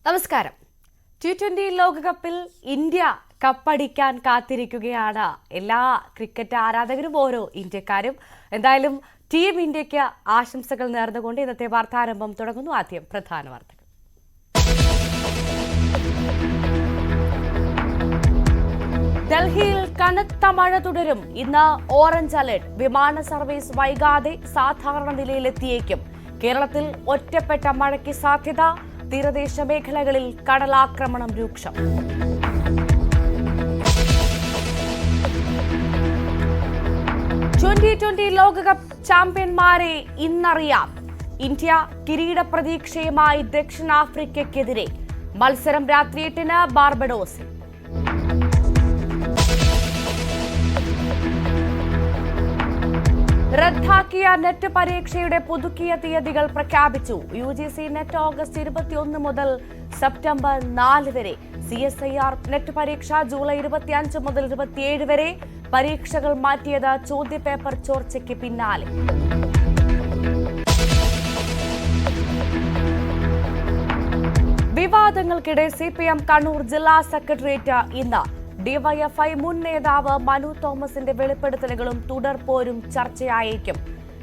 നമസ്കാരം. T20 ലോകകപ്പിൽ India കപ്പടിക്കാൻ കാത്തിരിക്കുകയാണ് എല്ലാ ക്രിക്കറ്റ് ആരാധകരും ഓരോ ഇന്ത്യക്കാരും. എന്തായാലും ടീം ഇന്ത്യക്ക് ആശംസകൾ നേർന്നുകൊണ്ട് ഇന്നത്തെ വാർത്താരംഭം തുടങ്ങുന്നു. ആദ്യം പ്രധാന വാർത്തകൾ. ഡൽഹിയിൽ കനത്ത മഴ തുടരും. ഇന്ന് ഓറഞ്ച് അലർട്ട്. വിമാന സർവീസ് വൈകാതെ സാധാരണ നിലയിലെത്തിയേക്കും. കേരളത്തിൽ ഒറ്റപ്പെട്ട മഴയ്ക്ക് സാധ്യത. തീരദേശ മേഖലകളിൽ കടലാക്രമണം രൂക്ഷം. T20 ലോകകപ്പ് ചാമ്പ്യന്മാരെ ഇന്നറിയാം. ഇന്ത്യ കിരീട പ്രതീക്ഷയുമായി ദക്ഷിണാഫ്രിക്കയ്ക്കെതിരെ. മത്സരം രാത്രി 8-ന് ബാർബഡോസിൽ. റദ്ദാക്കിയ നെറ്റ് പരീക്ഷയുടെ പുതുക്കിയ തീയതികൾ പ്രഖ്യാപിച്ചു. UGC നെറ്റ് ഓഗസ്റ്റ് 21 മുതൽ സെപ്റ്റംബർ 4 വരെ. CSIR നെറ്റ് പരീക്ഷ ജൂലൈ 25 മുതൽ 27 വരെ. പരീക്ഷകൾ മാറ്റിയത് ചോദ്യപേപ്പർ ചോർച്ചയ്ക്ക് പിന്നാലെ. വിവാദങ്ങൾക്കിടെ CPM കണ്ണൂർ ജില്ലാ സെക്രട്ടേറിയറ്റ് ഇന്ന്. DYFI മുൻ നേതാവ് മനു തോമസിന്റെ വെളിപ്പെടുത്തലുകളും തുടർപോരും ചർച്ചയായേക്കും.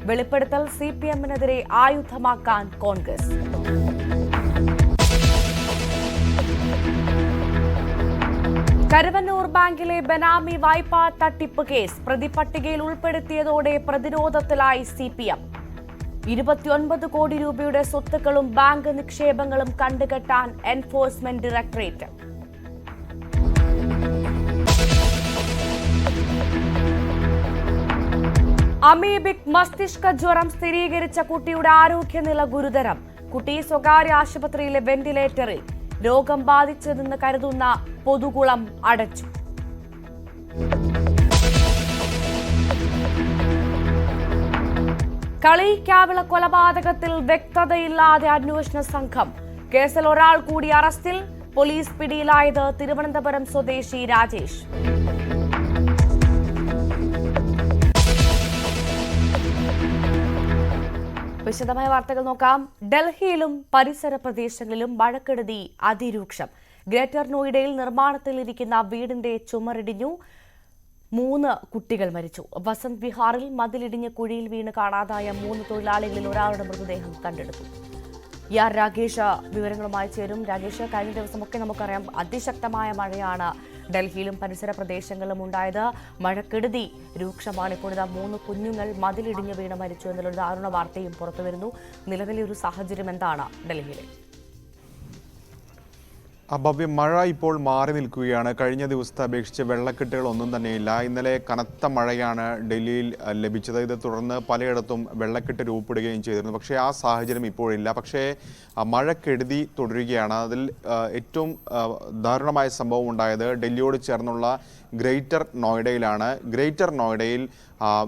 വെളിപ്പെടുത്തൽ CPMനെതിരെ ആയുധമാക്കാൻ കോൺഗ്രസ്. കരുവന്നൂർ ബാങ്കിലെ ബനാമി വായ്പാ തട്ടിപ്പ് കേസ് പ്രതിപട്ടികയിൽ ഉൾപ്പെടുത്തിയതോടെ പ്രതിരോധത്തിലായി CPM. 29 കോടി രൂപയുടെ സ്വത്തുക്കളും ബാങ്ക് നിക്ഷേപങ്ങളും കണ്ടുകെട്ടാൻ എൻഫോഴ്സ്മെന്റ് ഡയറക്ടറേറ്റ്. അമീബിക് മസ്തിഷ്ക ജ്വരം സ്ഥിരീകരിച്ച കുട്ടിയുടെ ആരോഗ്യനില ഗുരുതരം. കുട്ടി സ്വകാര്യ ആശുപത്രിയിലെ വെന്റിലേറ്ററിൽ. രോഗം ബാധിച്ചതെന്ന് കരുതുന്ന പൊതുകുളം അടച്ചു. കളിയിക്കാവിള കൊലപാതകത്തിൽ വ്യക്തതയില്ലാതെ അന്വേഷണ സംഘം. കേസിൽ ഒരാൾ കൂടി അറസ്റ്റിൽ. പോലീസ് പിടിയിലായത് തിരുവനന്തപുരം സ്വദേശി രാജേഷ്. വിശദമായ വാർത്തകൾ നോക്കാം. ഡൽഹിയിലും പരിസര പ്രദേശങ്ങളിലും മഴക്കെടുതി അതിരൂക്ഷം. ഗ്രേറ്റർ നോയിഡയിൽ നിർമ്മാണത്തിലിരിക്കുന്ന വീടിന്റെ ചുമരിടിഞ്ഞു. 3 കുട്ടികൾ മരിച്ചു. വസന്ത് വിഹാറിൽ മതിലിടിഞ്ഞ് കുഴിയിൽ വീണ് കാണാതായ 3 തൊഴിലാളികളിൽ ഒരാളുടെ മൃതദേഹം കണ്ടെടുത്തു. രാകേഷ് വിവരങ്ങളുമായി ചേരും. രാകേഷ്, കഴിഞ്ഞ ദിവസമൊക്കെ നമുക്കറിയാം അതിശക്തമായ മഴയാണ് ഡൽഹിയിലും പരിസര പ്രദേശങ്ങളിലും ഉണ്ടായത്. മഴക്കെടുതി രൂക്ഷമാണ്. ഇപ്പോഴിതാ 3 കുഞ്ഞുങ്ങൾ മതിലിടിഞ്ഞ് വീണ് മരിച്ചു എന്നുള്ളൊരു ദാരുണ വാർത്തയും പുറത്തുവരുന്നു. നിലവിലെ ഒരു സാഹചര്യം എന്താണ് ഡൽഹിയിലെ? ഭവ്യ, മഴ ഇപ്പോൾ മാറി നിൽക്കുകയാണ്. കഴിഞ്ഞ ദിവസത്തെ അപേക്ഷിച്ച് വെള്ളക്കെട്ടുകളൊന്നും തന്നെയില്ല. ഇന്നലെ കനത്ത മഴയാണ് ഡൽഹിയിൽ ലഭിച്ചത്. ഇത് തുടർന്ന് പലയിടത്തും വെള്ളക്കെട്ട് രൂപപ്പെടുകയും ചെയ്തിരുന്നു. പക്ഷേ ആ സാഹചര്യം ഇപ്പോഴില്ല. പക്ഷേ മഴക്കെടുതി തുടരുകയാണ്. അതിൽ ഏറ്റവും ദാരുണമായ സംഭവം ഉണ്ടായത് ഡൽഹിയോട് ചേർന്നുള്ള ഗ്രേറ്റർ നോയിഡയിലാണ്. ഗ്രേറ്റർ നോയിഡയിൽ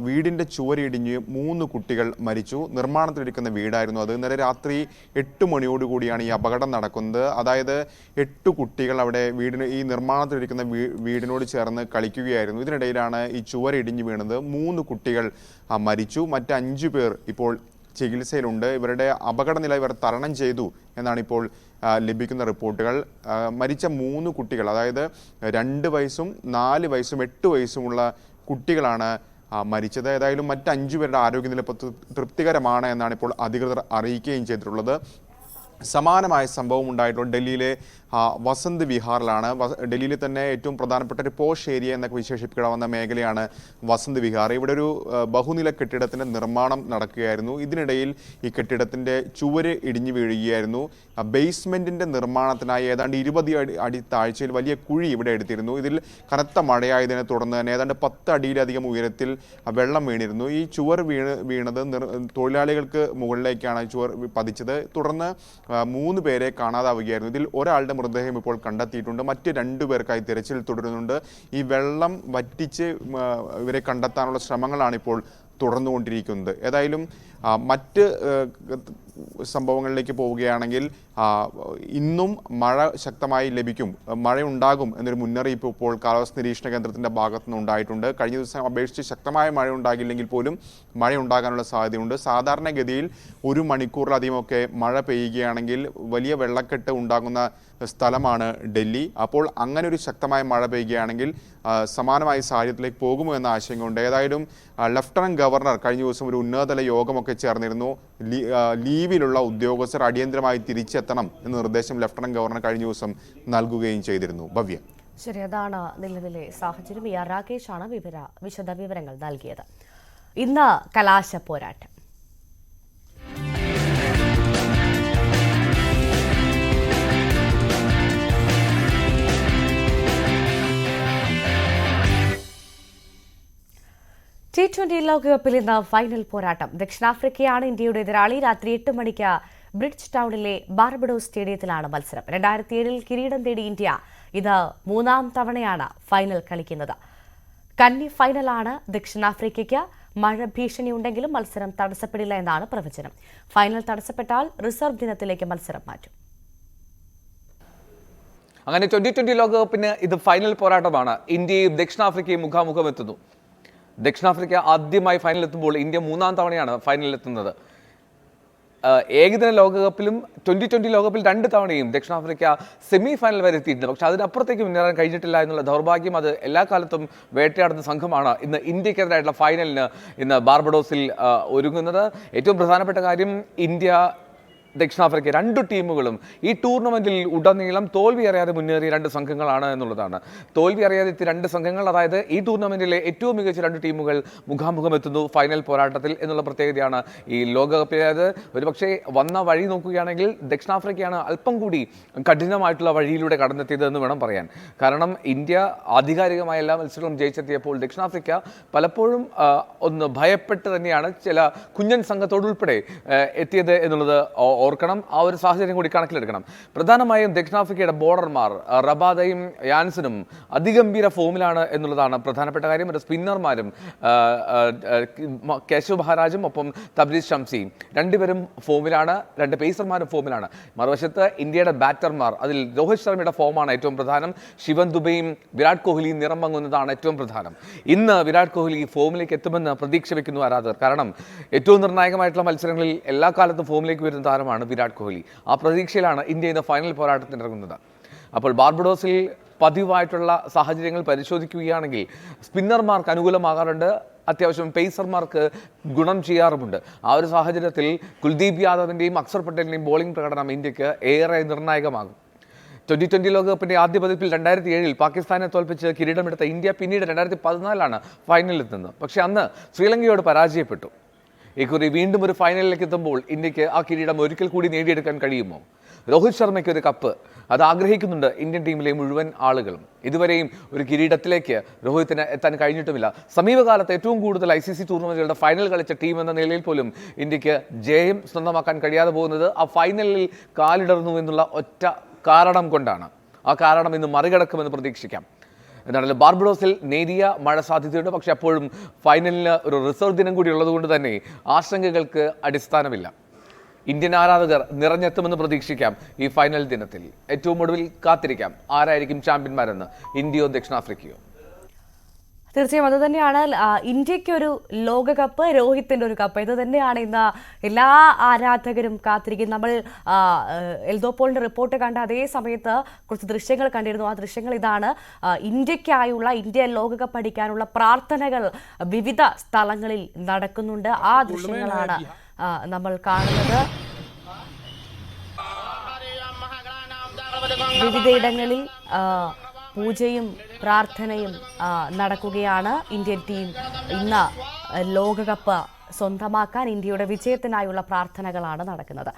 വീടിൻ്റെ ചുവരിടിഞ്ഞ് 3 കുട്ടികൾ മരിച്ചു. നിർമ്മാണത്തിലിരിക്കുന്ന വീടായിരുന്നു അത്. ഇന്നലെ രാത്രി 8 മണിയോടുകൂടിയാണ് ഈ അപകടം നടക്കുന്നത്. അതായത് 8 കുട്ടികൾ അവിടെ ഈ നിർമ്മാണത്തിലിരിക്കുന്ന വീടിനോട് ചേർന്ന് കളിക്കുകയായിരുന്നു. ഇതിനിടയിലാണ് ഈ ചുവരിടിഞ്ഞ് വീണത്. 3 കുട്ടികൾ മരിച്ചു. മറ്റ് 5 പേർ ഇപ്പോൾ ചികിത്സയിലുണ്ട്. ഇവരുടെ അപകടനില ഇവർ തരണം ചെയ്തു എന്നാണ് ഇപ്പോൾ ലഭിക്കുന്ന റിപ്പോർട്ടുകൾ. മരിച്ച 3 കുട്ടികൾ, അതായത് 2 വയസ്സും 4 വയസ്സും 8 വയസ്സുമുള്ള കുട്ടികളാണ് മരിച്ചത്. ഏതായാലും മറ്റ് 5 പേരുടെ ആരോഗ്യനില തൃപ്തികരമാണ് എന്നാണ് ഇപ്പോൾ അധികൃതർ അറിയിക്കുകയും ചെയ്തിട്ടുള്ളത്. സമാനമായ സംഭവം ഉണ്ടായിട്ടുള്ള ഡൽഹിയിലെ വസന്ത് വിഹാറിലാണ്. ഡൽഹിയിലെ തന്നെ ഏറ്റവും പ്രധാനപ്പെട്ട ഒരു പോഷ് ഏരിയ എന്നൊക്കെ വിശേഷിപ്പിക്കാവുന്ന മേഖലയാണ് വസന്ത് വിഹാർ. ഇവിടെ ഒരു ബഹുനില കെട്ടിടത്തിൻ്റെ നിർമ്മാണം നടക്കുകയായിരുന്നു. ഇതിനിടയിൽ ഈ കെട്ടിടത്തിൻ്റെ ചുവര് ഇടിഞ്ഞു വീഴുകയായിരുന്നു. ബേസ്മെൻറ്റിൻ്റെ നിർമ്മാണത്തിനായി ഏതാണ്ട് 20 അടി താഴ്ചയിൽ വലിയ കുഴി ഇവിടെ എടുത്തിരുന്നു. ഇതിൽ കനത്ത മഴയായതിനെ തുടർന്ന് തന്നെ ഏതാണ്ട് 10 അടിയിലധികം ഉയരത്തിൽ വെള്ളം വീണിരുന്നു. ഈ ചുവർ വീണത് തൊഴിലാളികൾക്ക് മുകളിലേക്കാണ് ചുവർ പതിച്ചത്. തുടർന്ന് 3 പേരെ കാണാതാവുകയായിരുന്നു. ഇതിൽ ഒരാളുടെ മൃതദേഹം ഇപ്പോൾ കണ്ടെത്തിയിട്ടുണ്ട്. മറ്റ് 2 പേർക്കായി തിരച്ചിൽ തുടരുന്നുണ്ട്. ഈ വെള്ളം വറ്റിച്ച് ഇവരെ കണ്ടെത്താനുള്ള ശ്രമങ്ങളാണ് ഇപ്പോൾ തുടർന്നുകൊണ്ടിരിക്കുന്നത്. ഏതായാലും മറ്റ് സംഭവങ്ങളിലേക്ക് പോവുകയാണെങ്കിൽ ഇന്നും മഴ ശക്തമായി ലഭിക്കും, മഴയുണ്ടാകും എന്നൊരു മുന്നറിയിപ്പ് ഇപ്പോൾ കാലാവസ്ഥ നിരീക്ഷണ കേന്ദ്രത്തിൻ്റെ ഭാഗത്തുനിന്ന് ഉണ്ടായിട്ടുണ്ട്. കഴിഞ്ഞ ദിവസം അപേക്ഷിച്ച് ശക്തമായ മഴ ഉണ്ടാകില്ലെങ്കിൽ പോലും മഴയുണ്ടാകാനുള്ള സാധ്യതയുണ്ട്. സാധാരണഗതിയിൽ 1 മണിക്കൂറിലധികമൊക്കെ മഴ പെയ്യുകയാണെങ്കിൽ വലിയ വെള്ളക്കെട്ട് ഉണ്ടാകുന്ന സ്ഥലമാണ് ഡൽഹി. അപ്പോൾ അങ്ങനെ ഒരു ശക്തമായ മഴ പെയ്യുകയാണെങ്കിൽ സമാനമായ സാഹചര്യത്തിലേക്ക് പോകുമോ എന്ന ആശങ്കയുണ്ട്. ഏതായാലും ലഫ്റ്റനന്റ് ഗവർണർ കഴിഞ്ഞ ദിവസം ഒരു ഉന്നതതല യോഗമൊക്കെ ചേർന്നിരുന്നു. ലീവിലുള്ള ഉദ്യോഗസ്ഥർ അടിയന്തരമായി തിരിച്ചെത്തണം എന്ന നിർദ്ദേശം ലഫ്റ്റനന്റ് ഗവർണർ കഴിഞ്ഞ ദിവസം നൽകുകയും ചെയ്തിരുന്നു. ഭവ്യ, ശരി, അതാണ് നിലവിലെ സാഹചര്യം. രാകേഷാണ് വിശദ വിവരങ്ങൾ നൽകിയത്. ഇന്ന് കലാശ പോരാട്ടം. T20 ലോകകപ്പിൽ ഇന്ന് ഫൈനൽ പോരാട്ടം. ദക്ഷിണാഫ്രിക്കയാണ് ഇന്ത്യയുടെ എതിരാളി. രാത്രി 8 മണിക്ക് ബ്രിഡ്ജ് ടൗണിലെ ബാർബഡോസ് സ്റ്റേഡിയത്തിലാണ് മത്സരം. 2007 കിരീടം തേടി ഇന്ത്യ ഇത് 3ാം തവണയാണ് ഫൈനൽ കളിക്കുന്നത്. കന്നി ഫൈനലാണ് ദക്ഷിണാഫ്രിക്കയ്ക്ക്. മഴ ഭീഷണിയുണ്ടെങ്കിലും മത്സരം തടസ്സപ്പെടില്ല എന്നാണ് പ്രവചനം. ഫൈനൽ തടസ്സപ്പെട്ടാൽ റിസർവ് ദിനത്തിലേക്ക് മത്സരം മാറ്റും. അങ്ങനെ 2020 ലോകകപ്പിന് ഇത് ഫൈനൽ പോരാട്ടമാണ്. ഇന്ത്യയും ദക്ഷിണാഫ്രിക്കയും മുഖാമുഖം എത്തുന്നു. ദക്ഷിണാഫ്രിക്ക ആദ്യമായി ഫൈനലിലെത്തുമ്പോൾ ഇന്ത്യ 3ാം തവണയാണ് ഫൈനലിലെത്തുന്നത്. ഏകദിന ലോകകപ്പിലും 2020 ലോകകപ്പിൽ 2 തവണയും ദക്ഷിണാഫ്രിക്ക സെമി ഫൈനൽ വരെ എത്തിയിട്ടുണ്ട്. പക്ഷെ അതിനപ്പുറത്തേക്ക് മുന്നേറാൻ കഴിഞ്ഞിട്ടില്ല എന്നുള്ള ദൗർഭാഗ്യം അത് എല്ലാ കാലത്തും വേട്ടയാടുന്ന സംഘമാണ് ഇന്ന് ഇന്ത്യക്കെതിരായിട്ടുള്ള ഫൈനലിന് ഇന്ന് ബാർബഡോസിൽ ഒരുങ്ങുന്നത്. ഏറ്റവും പ്രധാനപ്പെട്ട കാര്യം, ഇന്ത്യ ദക്ഷിണാഫ്രിക്ക 2 ടീമുകളും ഈ ടൂർണമെന്റിൽ ഉടനീളം തോൽവി അറിയാതെ മുന്നേറിയ 2 സംഘങ്ങളാണ് എന്നുള്ളതാണ്. തോൽവി അറിയാതെ എത്തിയ 2 സംഘങ്ങൾ, അതായത് ഈ ടൂർണമെന്റിലെ ഏറ്റവും മികച്ച 2 ടീമുകൾ മുഖാമുഖം എത്തുന്നു ഫൈനൽ പോരാട്ടത്തിൽ എന്നുള്ള പ്രത്യേകതയാണ് ഈ ലോകകപ്പിലേത്. ഒരുപക്ഷെ വന്ന വഴി നോക്കുകയാണെങ്കിൽ ദക്ഷിണാഫ്രിക്കയാണ് അല്പം കൂടി കഠിനമായിട്ടുള്ള വഴിയിലൂടെ കടന്നെത്തിയത് എന്ന് വേണം പറയാൻ. കാരണം ഇന്ത്യ ആധികാരികമായ എല്ലാ മത്സരങ്ങളും ജയിച്ചെത്തിയപ്പോൾ ദക്ഷിണാഫ്രിക്ക പലപ്പോഴും ഒന്ന് ഭയപ്പെട്ട് തന്നെയാണ് ചില കുഞ്ഞൻ സംഘത്തോടുൾപ്പെടെ എത്തിയത് എന്നുള്ളത് ഓർക്കണം. ആ ഒരു സാഹചര്യം കൂടി കണക്കിലെടുക്കണം. പ്രധാനമായും ദക്ഷിണാഫ്രിക്കയുടെ ബോളർമാർ റബാദയും യാൻസനും അതിഗംഭീര ഫോമിലാണ് എന്നുള്ളതാണ് പ്രധാനപ്പെട്ട കാര്യം. ഒരു സ്പിന്നർമാരും കേശവ് മഹാരാജും ഒപ്പം തബ്രീസ് ഷംസിയും 2 പേരും ഫോമിലാണ്. 2 പേസർമാരും ഫോമിലാണ്. മറുവശത്ത് ഇന്ത്യയുടെ ബാറ്റർമാർ, അതിൽ രോഹിത് ശർമ്മയുടെ ഫോമാണ് ഏറ്റവും പ്രധാനം. ശിവൻ ദുബെയും വിരാട് കോഹ്ലിയും നിറം മങ്ങുന്നതാണ് ഏറ്റവും പ്രധാനം. ഇന്ന് വിരാട് കോഹ്ലി ഫോമിലേക്ക് എത്തുമെന്ന് പ്രതീക്ഷ വയ്ക്കുന്നു ആരാധകർ. കാരണം ഏറ്റവും നിർണായകമായിട്ടുള്ള മത്സരങ്ങളിൽ എല്ലാ കാലത്തും ഫോമിലേക്ക് വരുന്ന താരമാണ് വിരാട് കോഹ്ലി. ആ പ്രതീക്ഷയിലാണ് ഇന്ത്യ ഇന്ന് ഫൈനൽ പോരാട്ടത്തിന് ഇറങ്ങുന്നത്. അപ്പോൾ ബാർബഡോസിൽ പതിവായിട്ടുള്ള സാഹചര്യങ്ങൾ പരിശോധിക്കുകയാണെങ്കിൽ സ്പിന്നർമാർക്ക് അനുകൂലമാകാറുണ്ട്, അത്യാവശ്യം പേസർമാർക്ക് ഗുണം ചെയ്യാറുമുണ്ട്. ആ ഒരു സാഹചര്യത്തിൽ കുൽദീപ് യാദവിൻ്റെയും അക്സർ പട്ടേലിൻ്റെയും ബോളിംഗ് പ്രകടനം ഇന്ത്യക്ക് ഏറെ നിർണായകമാകും. 2020 ലോകകപ്പിന്റെ ആദ്യ പതിപ്പിൽ 2007 പാകിസ്ഥാനെ തോൽപ്പിച്ച് കിരീടമെടുത്ത ഇന്ത്യ പിന്നീട് 2014 ഫൈനലിലെത്തുന്നത്. പക്ഷേ അന്ന് ശ്രീലങ്കയോട് പരാജയപ്പെട്ടു. ഇക്കുറി വീണ്ടും ഒരു ഫൈനലിലേക്ക് എത്തുമ്പോൾ ഇന്ത്യക്ക് ആ കിരീടം ഒരിക്കൽ കൂടി നേടിയെടുക്കാൻ കഴിയുമോ? രോഹിത് ശർമ്മയ്ക്ക് ഒരു കപ്പ് അത് ആഗ്രഹിക്കുന്നുണ്ട് ഇന്ത്യൻ ടീമിലെ മുഴുവൻ ആളുകളും. ഇതുവരെയും ഒരു കിരീടത്തിലേക്ക് രോഹിത്തിന് എത്താൻ കഴിഞ്ഞിട്ടുമില്ല. സമീപകാലത്ത് ഏറ്റവും കൂടുതൽ ICC ടൂർണമെന്റുകളുടെ ഫൈനൽ കളിച്ച ടീം എന്ന നിലയിൽ പോലും ഇന്ത്യക്ക് ജയം സ്വന്തമാക്കാൻ കഴിയാതെ പോകുന്നത് ആ ഫൈനലിൽ കാലിടർന്നു എന്നുള്ള ഒറ്റ കാരണം കൊണ്ടാണ്. ആ കാരണം ഇന്ന് മറികടക്കുമെന്ന് പ്രതീക്ഷിക്കാം. എന്നാണല്ലോ ബാർബഡോസിൽ നേരിയ മഴ സാധ്യതയുണ്ട്. പക്ഷെ അപ്പോഴും ഫൈനലിന് ഒരു റിസർവ് ദിനം കൂടി ഉള്ളതുകൊണ്ട് തന്നെ ആശങ്കകൾക്ക് അടിസ്ഥാനമില്ല. ഇന്ത്യൻ ആരാധകർ നിറഞ്ഞെത്തുമെന്ന് പ്രതീക്ഷിക്കാം ഈ ഫൈനൽ ദിനത്തിൽ. ഏറ്റവും ഒടുവിൽ കാത്തിരിക്കാം ആരായിരിക്കും ചാമ്പ്യന്മാരെന്ന്, ഇന്ത്യയോ ദക്ഷിണാഫ്രിക്കയോ. തീർച്ചയായും അത് തന്നെയാണ് ഇന്ത്യക്കൊരു ലോകകപ്പ്, രോഹിത്തിന്റെ ഒരു കപ്പ്. ഇത് തന്നെയാണ് ഇന്ന് എല്ലാ ആരാധകരും കാത്തിരിക്കുന്നത്. നമ്മൾ എൽദോപോളിന്റെ റിപ്പോർട്ട് കണ്ട അതേ സമയത്ത് കുറച്ച് ദൃശ്യങ്ങൾ കണ്ടിരുന്നു. ആ ദൃശ്യങ്ങൾ ഇതാണ്. ഇന്ത്യക്കായുള്ള, ഇന്ത്യ ലോകകപ്പ് അടിക്കാനുള്ള പ്രാർത്ഥനകൾ വിവിധ സ്ഥലങ്ങളിൽ നടക്കുന്നുണ്ട്. ആ ദൃശ്യങ്ങളാണ് നമ്മൾ കാണുന്നത്. വിവിധയിടങ്ങളിൽ പൂജയും പ്രാർത്ഥനയും നടക്കുകയാണ്. ഇന്ത്യൻ ടീം ഇന്ന് ലോകകപ്പ് സ്വന്തമാക്കാൻ ഇന്ത്യയുടെ വിജയത്തിനായുള്ള പ്രാർത്ഥനകളാണ് നടക്കുന്നത്.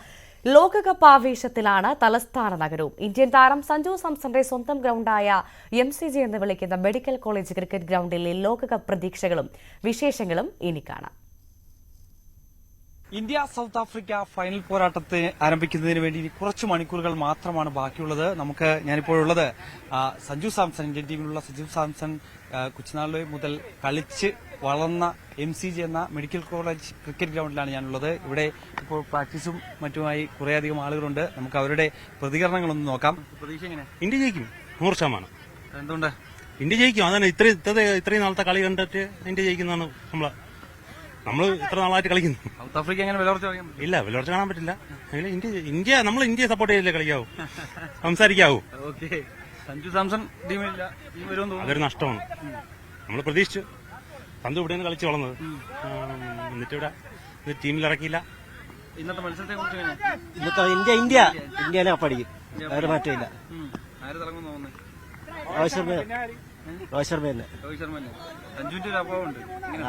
ലോകകപ്പ് ആവേശത്തിലാണ് തലസ്ഥാന നഗരവും. ഇന്ത്യൻ താരം സഞ്ജു സാംസന്റെ സ്വന്തം ഗ്രൗണ്ടായ MCG എന്ന് വിളിക്കുന്ന മെഡിക്കൽ കോളേജ് ക്രിക്കറ്റ് ഗ്രൗണ്ടിലെ ലോകകപ്പ് പ്രതീക്ഷകളും വിശേഷങ്ങളും ഇനി കാണാം. ഇന്ത്യ സൗത്ത് ആഫ്രിക്ക ഫൈനൽ പോരാട്ടത്തെ ആരംഭിക്കുന്നതിന് വേണ്ടി ഇനി കുറച്ച് മണിക്കൂറുകൾ മാത്രമാണ് ബാക്കിയുള്ളത്. ഞാനിപ്പോഴുള്ളത് സഞ്ജു സാംസൺ, ഇന്ത്യൻ ടീമിലുള്ള സഞ്ജു സാംസൺ കൊച്ചുനാളിൽ മുതൽ കളിച്ച് വളർന്ന MCG എന്ന മെഡിക്കൽ കോളേജ് ക്രിക്കറ്റ് ഗ്രൗണ്ടിലാണ് ഞാനുള്ളത്. ഇവിടെ ഇപ്പോൾ പ്രാക്ടീസും മറ്റുമായി കുറേയധികം ആളുകളുണ്ട്. നമുക്ക് അവരുടെ പ്രതികരണങ്ങളൊന്ന് നോക്കാം. പ്രതീക്ഷ എങ്ങനെ? ഇന്ത്യ ജയിക്കും 100%. എന്തുകൊണ്ട്? ഇന്ത്യ ജയിക്കും. അതാണ് ഇത്രയും നാളത്തെ കളി കണ്ടിട്ട് ഇന്ത്യ ജയിക്കുന്നതാണ് നമ്മൾ ഇത്ര നാളായിട്ട് കളിക്കുന്നു. സൗത്ത് ആഫ്രിക്ക എങ്ങനെ വിലവർച്ച അറിയാൻ പറ്റും? ഇല്ല, വിലവർച്ച കാണാൻ പറ്റില്ല. നമ്മൾ ഇന്ത്യയെ സപ്പോർട്ട് ചെയ്തില്ലേ കളിക്കാവൂ, സംസാരിക്കാവൂ. ഓക്കെ. സഞ്ജു സാംസൺ ടീമില്ല, ടീം വരുമെന്ന് തോന്നുന്നു. അതൊരു നഷ്ടമാണ്. നമ്മൾ പ്രതീക്ഷിച്ചു. സഞ്ജു ഇവിടെയാണ് കളിച്ച് വളർന്നത്. എന്നിട്ട് ഇവിടെ ടീമിൽ ഇറക്കിയില്ല. ഇന്നത്തെ മത്സരത്തെ കുറിച്ച് ഇന്നത്തെ ഇന്ത്യയിലെ കപ്പടിക്കും. വേറെ മാറ്റമില്ല. ആര് തിളങ്ങുന്നു തോന്നുന്നു? രോഹിത് ശർമ്മ തന്നെ. രോഹിത് ശർമ്മ തന്നെ. സഞ്ജുവിന്റെ ഒരു അഭാവമുണ്ട്.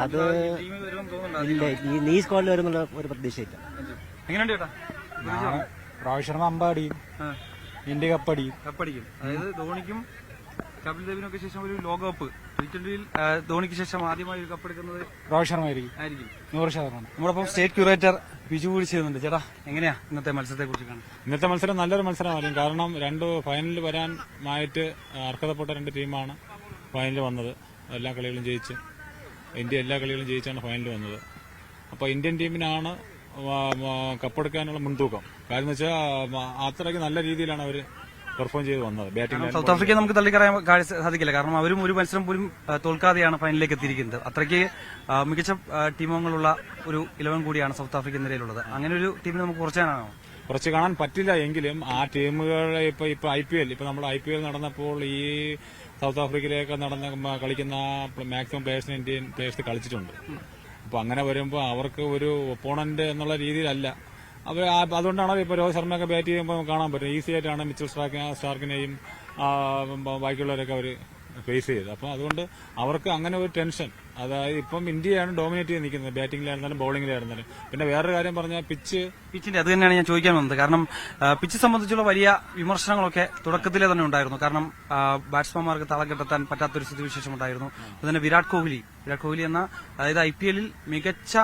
അത് ടീമിൽ വരുമെന്ന് തോന്നുന്നുണ്ടോ? ഇല്ല, ഈ സ്ക്വാഡിൽ വരുന്നുള്ള ഒരു പ്രതീക്ഷയില്ല. എങ്ങനെയുണ്ട് ചേട്ടാ? രോഹിത് ശർമ്മ അമ്പടിയും ഇന്ത്യ കപ്പടിയും. അതായത് ധോണിക്കും കപിൽ ദേവിനൊക്കെ ശേഷം ഒരു ലോകകപ്പ് T20യിൽ ധോണിക്ക് ശേഷം ആദ്യമായി ഒരു കപ്പെടുക്കുന്നത് രോഹിത് ശർമ്മ ആയിരിക്കും 100%. നമ്മളിപ്പം സ്റ്റേറ്റ് ക്യൂറേറ്റർ ബിജു കൂടി ചെയ്യുന്നുണ്ട്. ചേട്ടാ, എങ്ങനെയാ ഇന്നത്തെ മത്സരത്തെ കുറിച്ച് കാണുന്നത്? ഇന്നത്തെ മത്സരം നല്ലൊരു മത്സരമായിരിക്കും. കാരണം രണ്ട് ഫൈനലിൽ വരാനായിട്ട് അർഹതപ്പെട്ട രണ്ട് ടീമാണ് ഫൈനലിൽ വന്നത്. എല്ലാ കളികളും ജയിച്ച് ഇന്ത്യ എല്ലാ കളികളും ജയിച്ചാണ് ഫൈനലിൽ വന്നത്. അപ്പോൾ ഇന്ത്യൻ ടീമിനാണ് കപ്പെടുക്കാനുള്ള മുൻതൂക്കം. കാര്യം എന്ന് വെച്ചാൽ അത്രയ്ക്ക് നല്ല രീതിയിലാണ് അവർ പെർഫോം ചെയ്ത് വന്നത്. ബാറ്റിംഗ് സൗത്ത് ആഫ്രിക്കയെ നമുക്ക് തള്ളിക്കറിയാൻ സാധിക്കില്ല. കാരണം അവരും ഒരു മത്സരം പോലും തോൽക്കാതെയാണ് ഫൈനലിലേക്ക് എത്തിയിരിക്കുന്നത്. അത്രയ്ക്ക് മികച്ച ടീമംഗങ്ങളുള്ള ഒരു 11 കൂടിയാണ് സൗത്ത് ആഫ്രിക്ക നിലയിലുള്ളത്. അങ്ങനെ ഒരു ടീമിനെ നമുക്ക് കുറച്ച് കാണാൻ പറ്റില്ല. എങ്കിലും ആ ടീമുകളെ ഇപ്പൊ IPL നമ്മൾ IPL നടന്നപ്പോൾ ഈ സൗത്ത് ആഫ്രിക്കയിലേക്ക് കളിക്കുന്ന മാക്സിമം പ്ലേയേഴ്സിന് ഇന്ത്യൻ പ്ലേയേഴ്സ് കളിച്ചിട്ടുണ്ട്. അപ്പൊ അങ്ങനെ വരുമ്പോൾ അവർക്ക് ഒരു ഒപ്പോണന്റ് എന്നുള്ള രീതിയിലല്ല അവർ. അതുകൊണ്ടാണ് ഇപ്പൊ രോഹിത് ശർമ്മയൊക്കെ ബാറ്റ് ചെയ്യുമ്പോൾ കാണാൻ പറ്റും. ഈസി ആയിട്ടാണ് മിച്ചൽ സ്റ്റാർക്കിനെയും ബാക്കിയുള്ളവരൊക്കെ അവർ ഫേസ് ചെയ്തത്. അപ്പൊ അതുകൊണ്ട് അവർക്ക് അങ്ങനെ ഒരു ടെൻഷൻ. അതായത് ഇപ്പം ഇന്ത്യയാണ് ഡോമിനേറ്റ് ചെയ്ത് നിൽക്കുന്നത്, ബാറ്റിംഗിലായിരുന്നാലും ബൌളിംഗിലായിരുന്നാലും. പിന്നെ വേറൊരു കാര്യം പറഞ്ഞാൽ പിച്ചിന്റെ അത് തന്നെയാണ് ഞാൻ ചോദിക്കാൻ വന്നത്. കാരണം പിച്ച് സംബന്ധിച്ചുള്ള വലിയ വിമർശനങ്ങളൊക്കെ തുടക്കത്തിലെ തന്നെ ഉണ്ടായിരുന്നു. കാരണം ബാറ്റ്സ്മാൻമാർക്ക് തളം കെട്ടാൻ പറ്റാത്തൊരു സ്ഥിതിവിശേഷം ഉണ്ടായിരുന്നു. അതുതന്നെ വിരാട് കോഹ്ലി എന്ന അതായത് IPL മികച്ച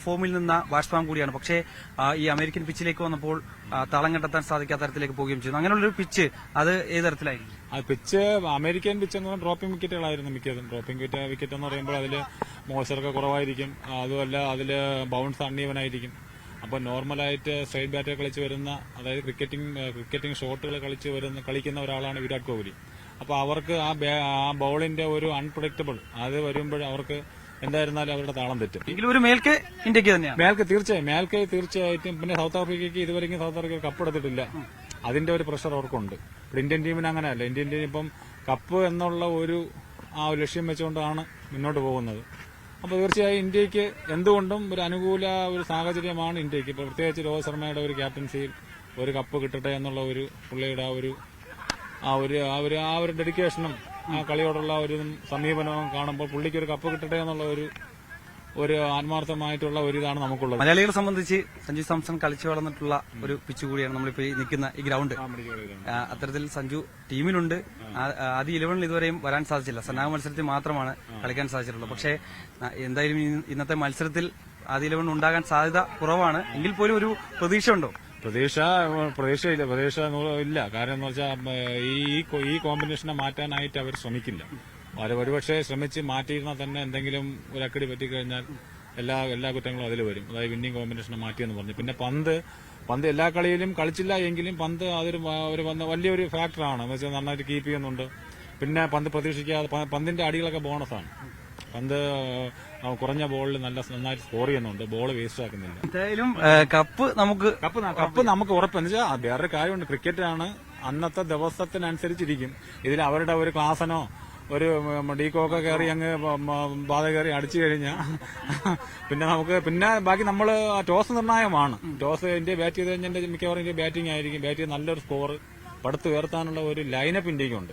ഫോമിൽ നിന്ന ബാറ്റ്സ്മാൻ കൂടിയാണ്. പക്ഷേ ഈ അമേരിക്കൻ പിച്ചിലേക്ക് വന്നപ്പോൾ തളം കണ്ടെത്താൻ സാധിക്കാത്ത തരത്തിലേക്ക് പോവുകയും ചെയ്യുന്നു. അങ്ങനെയുള്ളൊരു പിച്ച് അത് ഏത് തരത്തിലായിരിക്കും? ആ പിച്ച് അമേരിക്കൻ പിച്ച് എന്ന് പറഞ്ഞാൽ ഡ്രോപ്പിംഗ് വിക്കറ്റുകളായിരുന്നു മിക്കതും. ഡ്രോപ്പിംഗ് വിക്കറ്റ് എന്ന് പറയുമ്പോൾ അതിൽ മോയ്സ്ചറൊക്കെ കുറവായിരിക്കും. അതുമല്ല അതിൽ ബൗൺസ് അൺഈവനായിരിക്കും. അപ്പോൾ നോർമലായിട്ട് സ്ട്രൈറ്റ് ബാറ്റ് കളിച്ച് വരുന്ന, അതായത് ക്രിക്കറ്റിംഗ് ഷോട്ടുകൾ കളിക്കുന്ന ഒരാളാണ് വിരാട് കോഹ്ലി. അപ്പോൾ അവർക്ക് ആ ബോളിന്റെ ഒരു അൺപ്രഡിക്റ്റബിൾ അത് വരുമ്പോൾ അവർക്ക് എന്തായിരുന്നാലും അവരുടെ താളം തെറ്റും. എങ്കിലും ഒരു മേൽക്ക് ഇന്ത്യക്ക് തന്നെയാണ്. തീർച്ചയായിട്ടും. പിന്നെ സൗത്ത് ആഫ്രിക്കയ്ക്ക് ഇതുവരെയും സൗത്ത് ആഫ്രിക്ക കപ്പ് എടുത്തിട്ടില്ല. അതിന്റെ ഒരു പ്രഷർ അവർക്കുണ്ട്. ഇപ്പോൾ ഇന്ത്യൻ ടീമിന് അങ്ങനെയല്ല. ഇന്ത്യൻ ടീം ഇപ്പം കപ്പ് എന്നുള്ള ഒരു ലക്ഷ്യം വെച്ചുകൊണ്ടാണ് മുന്നോട്ട് പോകുന്നത്. അപ്പോൾ തീർച്ചയായും ഇന്ത്യക്ക് എന്തുകൊണ്ടും ഒരു അനുകൂല ഒരു സാഹചര്യമാണ് ഇന്ത്യക്ക്. ഇപ്പോൾ പ്രത്യേകിച്ച് രോഹിത് ശർമ്മയുടെ ഒരു ക്യാപ്റ്റൻസിയിൽ ഒരു കപ്പ് കിട്ടട്ടെ എന്നുള്ള ഒരു പുള്ളിയുടെ ആ ഒരു ഡെഡിക്കേഷനും ആ കളിയോടുള്ള ഒരു സമീപനവും കാണുമ്പോൾ പുള്ളിക്ക് ഒരു കപ്പ് കിട്ടട്ടെ എന്നുള്ള ഒരു ആത്മാർത്ഥമായിട്ടുള്ള ഒരു ഇതാണ് നമുക്കുള്ളത്. മലയാളികളെ സംബന്ധിച്ച് സഞ്ജു സാംസൺ കളിച്ചു വളർന്നിട്ടുള്ള ഒരു പിച്ച് കൂടിയാണ് നമ്മളിപ്പോ നിൽക്കുന്ന ഈ ഗ്രൗണ്ട്. അത്തരത്തിൽ സഞ്ജു ടീമിലുണ്ട്. ആദ്യ 11 ഇതുവരെയും വരാൻ സാധിച്ചില്ല. സന്നാഹ മത്സരത്തിൽ മാത്രമാണ് കളിക്കാൻ സാധിച്ചിട്ടുള്ളത്. പക്ഷേ എന്തായാലും ഇന്നത്തെ മത്സരത്തിൽ ആദ്യ 11 ഉണ്ടാകാൻ സാധ്യത കുറവാണ്. എങ്കിൽ പോലും ഒരു പ്രതീക്ഷ ഉണ്ടോ? പ്രതീക്ഷ ഇല്ല. കാരണം എന്ന് വെച്ചാൽ ഈ കോമ്പിനേഷനെ മാറ്റാനായിട്ട് അവർ ശ്രമിക്കില്ല. ഒരുപക്ഷെ ശ്രമിച്ച് മാറ്റിയിരുന്നാൽ തന്നെ എന്തെങ്കിലും ഒരു അക്കടി പറ്റിക്കഴിഞ്ഞാൽ എല്ലാ കുറ്റങ്ങളും അതിൽ വരും. അതായത് വിന്നിംഗ് കോമ്പിനേഷനെ മാറ്റിയെന്ന് പറഞ്ഞു. പിന്നെ പന്ത് എല്ലാ കളിയിലും കളിച്ചില്ല എങ്കിലും പന്ത് അതൊരു വലിയൊരു ഫാക്ടറാണ്. എന്ന് വെച്ചാൽ നന്നായിട്ട് കീപ്പ് ചെയ്യുന്നുണ്ട്. പിന്നെ പന്ത് പ്രതീക്ഷിക്കാതെ പന്തിന്റെ അടികളൊക്കെ ബോണസാണ്. പന്ത് കുറഞ്ഞ ബോളിൽ നന്നായിട്ട് സ്കോർ ചെയ്യുന്നുണ്ട്. ബോൾ വേസ്റ്റ് ആക്കുന്നില്ല. എന്തായാലും കപ്പ് നമുക്ക് ഉറപ്പെന്ന് വെച്ചാൽ വേറൊരു കാര്യമുണ്ട്. ക്രിക്കറ്റാണ്, അന്നത്തെ ദിവസത്തിനനുസരിച്ചിരിക്കും. ഇതിൽ അവരുടെ ഒരു ക്ലാസനോ ഒരു ഡീക്കോക്കെ കയറി അങ്ങ് ബാധ കയറി അടിച്ചു കഴിഞ്ഞാൽ പിന്നെ ബാക്കി നമ്മൾ ടോസ് നിർണായകമാണ്. ടോസ് ഇന്ത്യ ബാറ്റ് ചെയ്ത് കഴിഞ്ഞാൽ മിക്കവാറും ഇന്ത്യ ബാറ്റിംഗ് ആയിരിക്കും. ബാറ്റ് ചെയ്ത് നല്ലൊരു സ്കോർ പടുത്ത് ഉയർത്താനുള്ള ഒരു ലൈനപ്പ് ഇന്ത്യക്കുണ്ട്.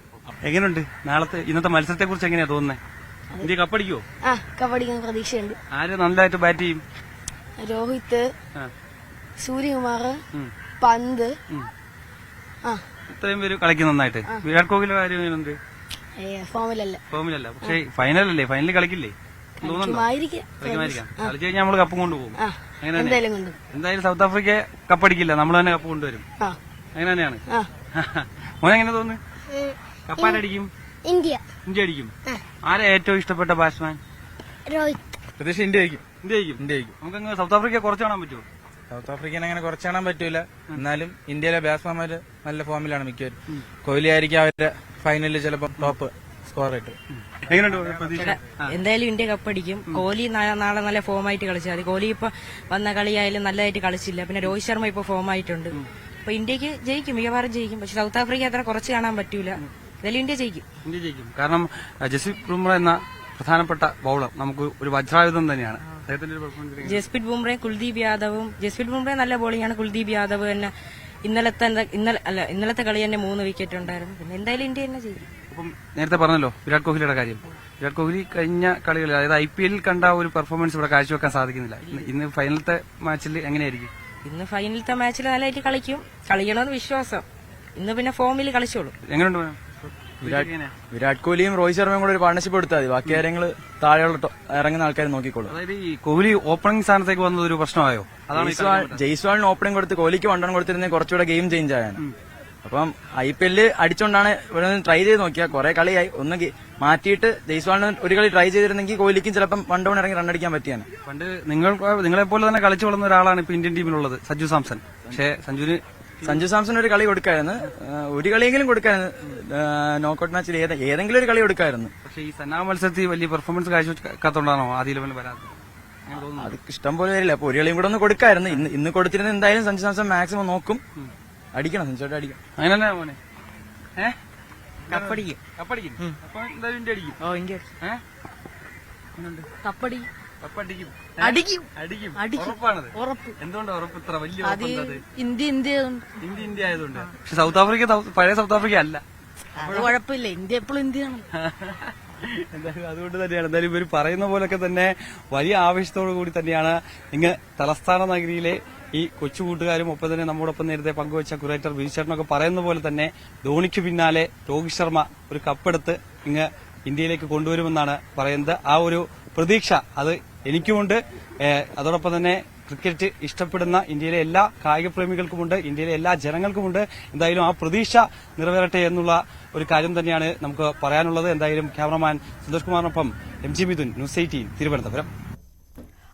എങ്ങനെയുണ്ട് ഇന്നത്തെ മത്സരത്തെ കുറിച്ച് എങ്ങനെയാ തോന്നുന്നത്? ഇന്ത്യ കപ്പടിക്കോ? കപ്പടിക്കാൻ പ്രതീക്ഷയുണ്ട്. ആര് നല്ലതായിട്ട് ബാറ്റ് ചെയ്യും? രോഹിത്, സൂര്യകുമാർ, പന്ത്, ഇത്രയും പേര് കളിക്കും നന്നായിട്ട്. വിരാട് കോഹ്ലിയുടെ കാര്യം എങ്ങനെയുണ്ട്? ഫോമിലല്ല. പക്ഷേ ഫൈനലിൽ കളിക്കില്ലേ? കളിക്കുമായിരിക്കാം. കളിച്ചു കഴിഞ്ഞാൽ നമ്മള് കപ്പും കൊണ്ടുപോകും. അങ്ങനെ എന്തായാലും സൗത്ത് ആഫ്രിക്ക കപ്പടിക്കില്ല, നമ്മൾ തന്നെ കപ്പ് കൊണ്ടുവരും. അങ്ങനെ തന്നെയാണ്. മോനെങ്ങനെ തോന്നുന്നു? കപ്പാരടിക്കും? ഇന്ത്യ. ഇന്ത്യ അടിക്കും. ആരാ ഏറ്റവും ഇഷ്ടപ്പെട്ട ബാറ്റ്സ്മാൻ? രോഹിത്. പ്രതീക്ഷ ഇന്ത്യ ജയിക്കും. ഇന്ത്യ ജയിക്കും. നമുക്ക് സൗത്ത് ആഫ്രിക്ക കുറച്ച് കാണാൻ പറ്റുമോ? സൗത്ത് ആഫ്രിക്കനെ അങ്ങനെ കുറച്ച് കാണാൻ പറ്റൂല. എന്നാലും ഇന്ത്യയിലെ ബാറ്റ്സ്മാൻമാര് നല്ല ഫോമിലാണ് മിക്കവരും. കോഹ്ലി ആയിരിക്കും അവരുടെ ഫൈനലിൽ ചിലപ്പോൾ ടോപ്പ് സ്കോർ ആയിട്ട്. എങ്ങനെയുണ്ട് പ്രതീക്ഷ? എന്തായാലും ഇന്ത്യ കപ്പടിക്കും. കോഹ്ലി നാളെ നല്ല ഫോമായിട്ട് കളിച്ചാൽ മതി. കോഹ്ലി ഇപ്പൊ വന്ന കളിയായാലും നല്ലതായിട്ട് കളിച്ചില്ല. പിന്നെ രോഹിത് ശർമ്മ ഇപ്പൊ ഫോമായിട്ടുണ്ട്. അപ്പൊ ഇന്ത്യക്ക് ജയിക്കും, മിക്കവാറും ജയിക്കും. പക്ഷെ സൗത്ത് ആഫ്രിക്ക അത്ര കുറച്ച് കാണാൻ പറ്റൂല. എന്തായാലും ഇന്ത്യ ജയിക്കും. കാരണം ജസ്പ്രീത് ബുംറ എന്ന പ്രധാനപ്പെട്ട ബൌളർ നമുക്ക് ഒരു വജ്രായുധം തന്നെയാണ്. അദ്ദേഹത്തിന്റെ ഒരു പെർഫോമൻസ്. ജസ്പ്രീത് ബുംറയും കുൽദീപ് യാദവും. ജസ്പ്രീത് ബുംറ നല്ല ബോളിംഗ് ആണ്. കുൽദീപ് യാദവ് തന്നെ ഇന്നലത്തെ കളി തന്നെ 3 വിക്കറ്റ് ഉണ്ടായിരുന്നു. പിന്നെ എന്തായാലും ഇന്ത്യ തന്നെ ജയിക്കും. അപ്പം നേരത്തെ പറഞ്ഞല്ലോ വിരാട് കോഹ്ലിയുടെ കാര്യം. വിരാട് കോഹ്ലി കഴിഞ്ഞ കളികളിൽ, അതായത് IPL കണ്ട ഒരു പെർഫോമൻസ് ഇവിടെ കാഴ്ചവെക്കാൻ സാധിക്കുന്നില്ല. ഇന്ന് ഫൈനലത്തെ മാച്ചിൽ എങ്ങനെയായിരിക്കും? ഇന്ന് ഫൈനലത്തെ മാച്ചിൽ നല്ലതായിട്ട് കളിക്കണമെന്ന് വിശ്വാസം. ഇന്ന് പിന്നെ ഫോമിൽ കളിച്ചോളൂ. എങ്ങനെയുണ്ട്? വിരാട് കോഹ്ലിയും രോഹിത് ശർമ്മയും കൂടെ ഒരു പാർട്ണർഷിപ്പ് എടുത്താൽ മതി. ബാക്കി കാര്യങ്ങൾ താഴെയുള്ള ഇറങ്ങുന്ന ആൾക്കാർ നോക്കിക്കോളും. അതായത് ഈ കോഹ്ലി ഓപ്പണിംഗ് സ്ഥാനത്തേക്ക് വന്നത് ഒരു പ്രശ്നമായോ? ജയ്സ്വാളിന് ഓപ്പണിംഗ് കൊടുത്ത് കോഹ്ലിക്ക് വണ്ടണം കൊടുത്തിരുന്നെങ്കിൽ കുറച്ചുകൂടെ ഗെയിം ചേഞ്ച് ആയാണ്. അപ്പം IPL അടിച്ചോണ്ടാണ് ഇവിടെ ട്രൈ ചെയ്ത് നോക്കിയാൽ കുറെ കളിയായി. ഒന്ന് മാറ്റിയിട്ട് ജയ്സ്വാളിന് ഒരു കളി ട്രൈ ചെയ്തിരുന്നെങ്കിൽ കോഹ്ലിക്കും ചിലപ്പം 1 ഡൗൺ ഇറങ്ങി റണ്ണടിക്കാൻ പറ്റിയാണ്. പണ്ട് നിങ്ങളെ പോലെ തന്നെ കളിച്ചു വളർന്ന ഒരാളാണ് ഇപ്പൊ ഇന്ത്യൻ ടീമിലുള്ളത്, സഞ്ജു സാംസൺ. പക്ഷേ സഞ്ജു സാംസൺ ഒരു കളി കൊടുക്കായിരുന്നു, ഒരു കളിയെങ്കിലും കൊടുക്കായിരുന്നു. നോക്കൌട്ട് മാച്ചിൽ ഏതെങ്കിലും ഒരു കളി കൊടുക്കായിരുന്നു. പക്ഷേ ഈ സന്നാ മത്സരത്തിൽ വലിയ പെർഫോമൻസ് കാഴ്ചവെക്കാത്തോണ്ടാണോ ആദ്യ ലെവലിൽ വരാത്തത്? അത് ഇഷ്ടം പോലെ വരില്ല. അപ്പൊ ഒരു കളിയും കൂടെ ഒന്ന് കൊടുക്കായിരുന്നു. ഇന്ന് കൊടുത്തിരുന്ന എന്തായാലും സഞ്ജു സാംസൺ മാക്സിമം നോക്കും. അടിക്കണം, സഞ്ജുവായിട്ട് അടിക്കണം. അങ്ങനെ തന്നെ മോനെ. കപ്പടിക്കും. അപ്പൊ എന്തായാലും ഇന്ത്യ അടിക്കും. ഇന്ത്യ കപ്പടിക്കും. ഉറപ്പാണത്. ഉറപ്പ്. എന്തുകൊണ്ടാണ് ഉറപ്പ് ഇത്ര വലിയ ഉറപ്പുണ്ടത്? ഇന്ത്യ ആയതുകൊണ്ട്. പക്ഷെ സൗത്ത് ആഫ്രിക്ക പഴയ സൗത്ത് ആഫ്രിക്ക അല്ല. അത് കുഴപ്പമില്ല. ഇന്ത്യ എപ്പോഴും ഇന്ത്യയാണ്. എന്തായാലും അതുകൊണ്ട് തന്നെയാണ്. എന്തായാലും ഇവർ പറയുന്ന പോലൊക്കെ തന്നെ വലിയ ആവേശത്തോടു കൂടി തന്നെയാണ് ഇങ്ങ് തലസ്ഥാന നഗരിയിലെ ഈ കൊച്ചു കൂട്ടുകാരും ഒപ്പം തന്നെ നമ്മോടൊപ്പം നേരത്തെ പങ്കുവച്ച ക്യൂറേറ്റർ ബിജുചേട്ടനൊക്കെ പറയുന്ന പോലെ തന്നെ ധോണിക്ക് പിന്നാലെ രോഹിത് ശർമ്മ ഒരു കപ്പെടുത്ത് ഇങ്ങ് ഇന്ത്യയിലേക്ക് കൊണ്ടുവരുമെന്നാണ് പറയുന്നത്. ആ ഒരു പ്രതീക്ഷ അത് എനിക്കുമുണ്ട്. അതോടൊപ്പം തന്നെ ക്രിക്കറ്റ് ഇഷ്ടപ്പെടുന്ന ഇന്ത്യയിലെ എല്ലാ കായിക പ്രേമികൾക്കുമുണ്ട്, ഇന്ത്യയിലെ എല്ലാ ജനങ്ങൾക്കുമുണ്ട്. എന്തായാലും ആ പ്രതീക്ഷ നിറവേറട്ടെ എന്നുള്ള ഒരു കാര്യം തന്നെയാണ് നമുക്ക് പറയാനുള്ളത്. എന്തായാലും ക്യാമറമാൻ സന്തോഷ് കുമാറിനൊപ്പം MG മിഥുൻ, ന്യൂസ് 18 തിരുവനന്തപുരം.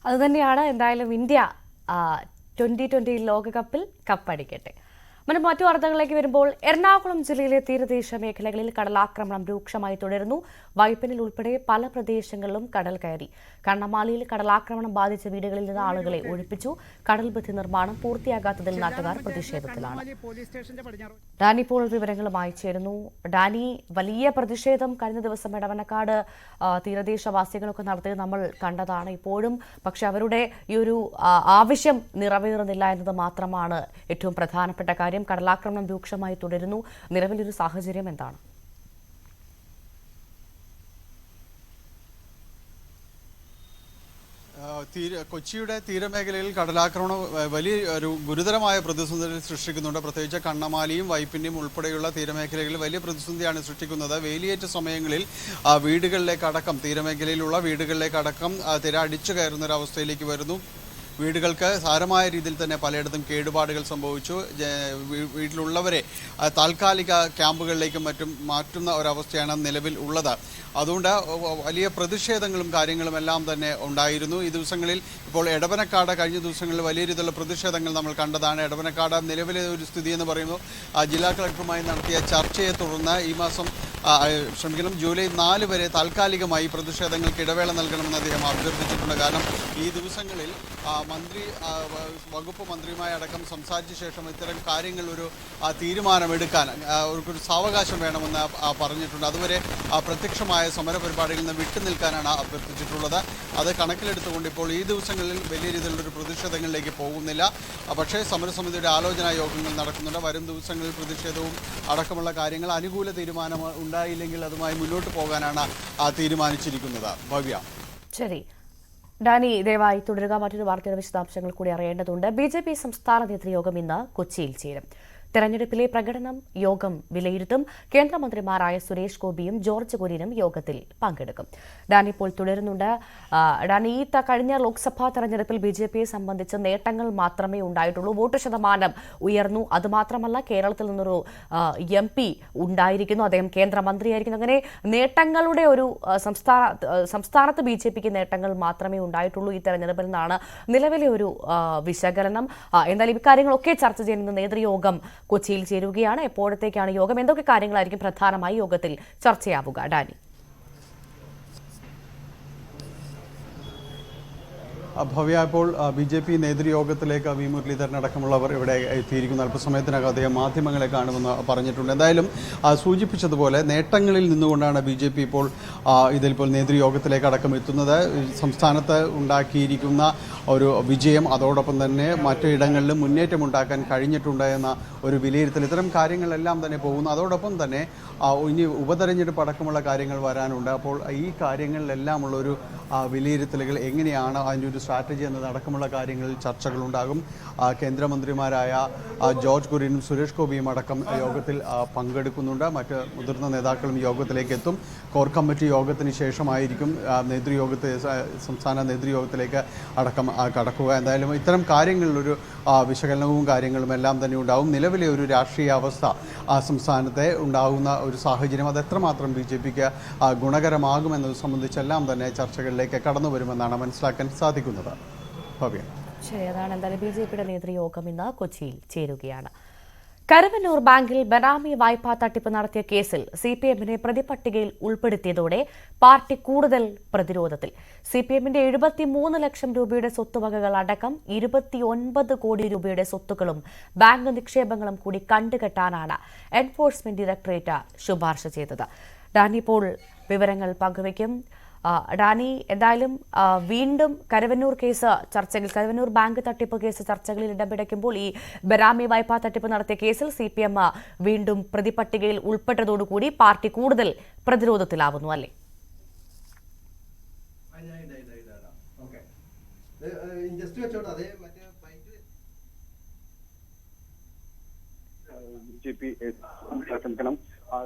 അതുതന്നെയാണ്. എന്തായാലും ഇന്ത്യ 2020 ലോകകപ്പിൽ കപ്പടിക്കട്ടെ. മറ്റു വാർത്തകളിലേക്ക് വരുമ്പോൾ എറണാകുളം ജില്ലയിലെ തീരദേശ മേഖലകളിൽ കടലാക്രമണം രൂക്ഷമായി തുടരുന്നു. വൈപ്പിനിൽ ഉൾപ്പെടെ പല പ്രദേശങ്ങളിലും കടൽ കയറി. കണ്ണമാലിയിൽ കടലാക്രമണം ബാധിച്ച വീടുകളിൽ നിന്ന് ആളുകളെ ഒഴിപ്പിച്ചു. കടൽഭിത്തി നിർമ്മാണം പൂർത്തിയാകാത്തതിൽ നാട്ടുകാർ പ്രതിഷേധത്തിലാണ്. ഡാനി ഇപ്പോൾ വിവരങ്ങളുമായി ചേരുന്നു. ഡാനി, വലിയ പ്രതിഷേധം കഴിഞ്ഞ ദിവസം എടവനക്കാട് തീരദേശവാസികളൊക്കെ നടത്തിയത് നമ്മൾ കണ്ടതാണ്. ഇപ്പോഴും പക്ഷെ അവരുടെ ഈ ഒരു ആവശ്യം നിറവേറുന്നില്ല എന്നത് മാത്രമാണ് ഏറ്റവും പ്രധാനപ്പെട്ട കാര്യം. കടലാക്രമണം രൂക്ഷമായി തുടരുന്നു. നിലവിലൊരു സാഹചര്യം എന്താണ്? കൊച്ചിയുടെ തീരമേഖലയിൽ കടലാക്രമണം വലിയ ഒരു ഗുരുതരമായ പ്രതിസന്ധി സൃഷ്ടിക്കുന്നുണ്ട്. പ്രത്യേകിച്ച് കണ്ണമാലിയും വൈപ്പിന്റെയും ഉൾപ്പെടെയുള്ള തീരമേഖലകളിൽ വലിയ പ്രതിസന്ധിയാണ് സൃഷ്ടിക്കുന്നത്. വേലിയേറ്റ സമയങ്ങളിൽ വീടുകളിലേക്കടക്കം, തീരമേഖലയിലുള്ള വീടുകളിലേക്കടക്കം തിര അടിച്ചു കയറുന്ന ഒരു അവസ്ഥയിലേക്ക് വരുന്നു. വീടുകൾക്ക് സാരമായ രീതിയിൽ തന്നെ പലയിടത്തും കേടുപാടുകൾ സംഭവിച്ചു. വീട്ടിലുള്ളവരെ താൽക്കാലിക ക്യാമ്പുകളിലേക്കും മറ്റും മാറ്റുന്ന ഒരവസ്ഥയാണ് നിലവിൽ ഉള്ളത്. അതുകൊണ്ട് വലിയ പ്രതിഷേധങ്ങളും കാര്യങ്ങളും എല്ലാം തന്നെ ഉണ്ടായിരുന്നു ഈ ദിവസങ്ങളിൽ. ഇപ്പോൾ എടവനക്കാട് കഴിഞ്ഞ ദിവസങ്ങളിൽ വലിയ രീതിയിലുള്ള പ്രതിഷേധങ്ങൾ നമ്മൾ കണ്ടതാണ്. എടവനക്കാട് നിലവിലെ ഒരു സ്ഥിതി എന്ന് പറയുമ്പോൾ ജില്ലാ കളക്ടറുമായി നടത്തിയ ചർച്ചയെ തുടർന്ന് ഈ മാസം ജൂലൈ 4 വരെ താൽക്കാലികമായി പ്രതിഷേധങ്ങൾക്ക് ഇടവേള നൽകണമെന്ന് അദ്ദേഹം അഭ്യർത്ഥിച്ചിട്ടുണ്ട്. കാരണം ഈ ദിവസങ്ങളിൽ വകുപ്പ് മന്ത്രിയുമായി അടക്കം സംസാരിച്ച ശേഷം ഇത്തരം കാര്യങ്ങൾ ഒരു തീരുമാനമെടുക്കാൻ ഒരു സാവകാശം വേണമെന്ന് പറഞ്ഞിട്ടുണ്ട്. അതുവരെ പ്രത്യക്ഷമായ സമരപരിപാടികളിൽ നിന്ന് വിട്ടുനിൽക്കാനാണ് അഭ്യർത്ഥിച്ചിട്ടുള്ളത്. അത് കണക്കിലെടുത്തുകൊണ്ട് ഇപ്പോൾ ഈ ദിവസങ്ങളിൽ വലിയ രീതിയിലുള്ളൊരു പ്രതിഷേധങ്ങളിലേക്ക് പോകുന്നില്ല. പക്ഷേ സമരസമിതിയുടെ ആലോചനാ യോഗങ്ങൾ നടക്കുന്നുണ്ട്. വരും ദിവസങ്ങളിൽ പ്രതിഷേധവും അടക്കമുള്ള കാര്യങ്ങൾ അനുകൂല തീരുമാനം ഉണ്ടായില്ലെങ്കിൽ അതുമായി മുന്നോട്ട് പോകാനാണ് തീരുമാനിച്ചിരിക്കുന്നത്. ഭവ്യ. ശരി ഡാനി, ദയവായി തുടരുക. മറ്റൊരു വാർത്തയുടെ വിശദാംശങ്ങൾ കൂടി അറിയേണ്ടതുണ്ട്. BJP സംസ്ഥാന നേതൃയോഗം ഇന്ന് കൊച്ചിയിൽ ചേരും. തെരഞ്ഞെടുപ്പിലെ പ്രകടനം യോഗം വിലയിരുത്തും. കേന്ദ്രമന്ത്രിമാരായ സുരേഷ് ഗോപിയും ജോർജ് കുര്യനും യോഗത്തിൽ പങ്കെടുക്കും. ഡാനി ഇപ്പോൾ തുടരുന്നുണ്ട്. ഡാനി, കഴിഞ്ഞ ലോക്സഭാ തെരഞ്ഞെടുപ്പിൽ BJPയെ സംബന്ധിച്ച് നേട്ടങ്ങൾ മാത്രമേ ഉണ്ടായിട്ടുള്ളൂ. വോട്ട് ശതമാനം ഉയർന്നു. അതുമാത്രമല്ല, കേരളത്തിൽ നിന്നൊരു MP ഉണ്ടായിരിക്കുന്നു, അദ്ദേഹം കേന്ദ്രമന്ത്രിയായിരിക്കുന്നു. അങ്ങനെ നേട്ടങ്ങളുടെ ഒരു സംസ്ഥാനത്ത് BJPക്ക് നേട്ടങ്ങൾ മാത്രമേ ഉണ്ടായിട്ടുള്ളൂ ഈ തെരഞ്ഞെടുപ്പിൽ നിന്നാണ് നിലവിലെ ഒരു വിശകലനം. എന്തായാലും ഇക്കാര്യങ്ങളൊക്കെ ചർച്ച ചെയ്യുന്ന നേതൃയോഗം കൊച്ചിയിൽ ചേരുകയാണ്. എപ്പോഴത്തേക്കാണ് യോഗം? എന്തൊക്കെ കാര്യങ്ങളായിരിക്കും പ്രധാനമായി യോഗത്തിൽ ചർച്ചയാവുക? ഡാനി. ഭവ്യ, ഇപ്പോൾ BJP നേതൃയോഗത്തിലേക്ക് വി മുരളീധരൻ അടക്കമുള്ളവർ ഇവിടെ എത്തിയിരിക്കുന്നു. അല്പസമയത്തിനകം അദ്ദേഹം മാധ്യമങ്ങളെ കാണുമെന്ന് പറഞ്ഞിട്ടുണ്ട്. എന്തായാലും സൂചിപ്പിച്ചതുപോലെ നേട്ടങ്ങളിൽ നിന്നുകൊണ്ടാണ് BJP ഇപ്പോൾ ഇതിലിപ്പോൾ നേതൃയോഗത്തിലേക്ക് അടക്കം എത്തുന്നത്. സംസ്ഥാനത്ത് ഉണ്ടാക്കിയിരിക്കുന്ന ഒരു വിജയം, അതോടൊപ്പം തന്നെ മറ്റിടങ്ങളിലും മുന്നേറ്റമുണ്ടാക്കാൻ കഴിഞ്ഞിട്ടുണ്ട് എന്ന ഒരു വിലയിരുത്തൽ, ഇത്തരം കാര്യങ്ങളെല്ലാം തന്നെ പോകുന്നു. അതോടൊപ്പം തന്നെ ഇനി ഉപതെരഞ്ഞെടുപ്പ് അടക്കമുള്ള കാര്യങ്ങൾ വരാനുണ്ട്. അപ്പോൾ ഈ കാര്യങ്ങളിലെല്ലാമുള്ളൊരു വിലയിരുത്തലുകൾ എങ്ങനെയാണ്, അതിൻ്റെ ഒരു സ്ട്രാറ്റജി എന്നതടക്കമുള്ള കാര്യങ്ങളിൽ ചർച്ചകളുണ്ടാകും. കേന്ദ്രമന്ത്രിമാരായ ജോർജ് കുര്യനും സുരേഷ് ഗോപിയും അടക്കം യോഗത്തിൽ പങ്കെടുക്കുന്നുണ്ട്. മറ്റ് മുതിർന്ന നേതാക്കളും യോഗത്തിലേക്ക് എത്തും. കോർ കമ്മിറ്റി യോഗത്തിന് ശേഷമായിരിക്കും സംസ്ഥാന നേതൃയോഗത്തിലേക്ക് അടക്കം കടക്കുക. എന്തായാലും ഇത്തരം കാര്യങ്ങളിലൊരു വിശകലനവും കാര്യങ്ങളും എല്ലാം തന്നെ ഉണ്ടാവും. നിലവിലെ ഒരു രാഷ്ട്രീയ അവസ്ഥ സംസ്ഥാനത്തെ ഉണ്ടാകുന്ന ഒരു സാഹചര്യം, അത് എത്രമാത്രം BJPക്ക് ഗുണകരമാകുമെന്നത് സംബന്ധിച്ചെല്ലാം തന്നെ ചർച്ചകളിലേക്ക് കടന്നു വരുമെന്നാണ് മനസ്സിലാക്കാൻ സാധിക്കുന്നത്. ഭവ്യ, ശരി, അതാണ് എന്തായാലും BJPയുടെ നേതൃയോഗം ഇന്ന് കൊച്ചിയിൽ ചേരുകയാണ്. കരുവന്നൂർ ബാങ്കിൽ ബനാമി വായ്പാ തട്ടിപ്പ് നടത്തിയ കേസിൽ CPMനെ പ്രതിപട്ടികയിൽ ഉൾപ്പെടുത്തിയതോടെ പാർട്ടി കൂടുതൽ പ്രതിരോധത്തിൽ. CPMന്റെ 73 ലക്ഷം രൂപയുടെ സ്വത്തുവകകൾ അടക്കം 29 കോടി രൂപയുടെ സ്വത്തുക്കളും ബാങ്ക് നിക്ഷേപങ്ങളും കൂടി കണ്ടുകെട്ടാനാണ് എൻഫോഴ്സ്മെന്റ് ഡയറക്ടറേറ്റ് ശുപാർശ ചെയ്തത്. ഡാനി ഇപ്പോൾ വിവരങ്ങൾ പങ്കുവയ്ക്കും. ഡാനി, എന്തായാലും വീണ്ടും കരുവന്നൂർ ബാങ്ക് തട്ടിപ്പ് കേസ് ചർച്ചകളിൽ ഇടപെടുമ്പോൾ ഈ ബനാമി വായ്പാ തട്ടിപ്പ് നടത്തിയ കേസിൽ CPM വീണ്ടും പ്രതിപട്ടികയിൽ ഉൾപ്പെട്ടതോടുകൂടി പാർട്ടി കൂടുതൽ പ്രതിരോധത്തിലാവുന്നു, അല്ലേ?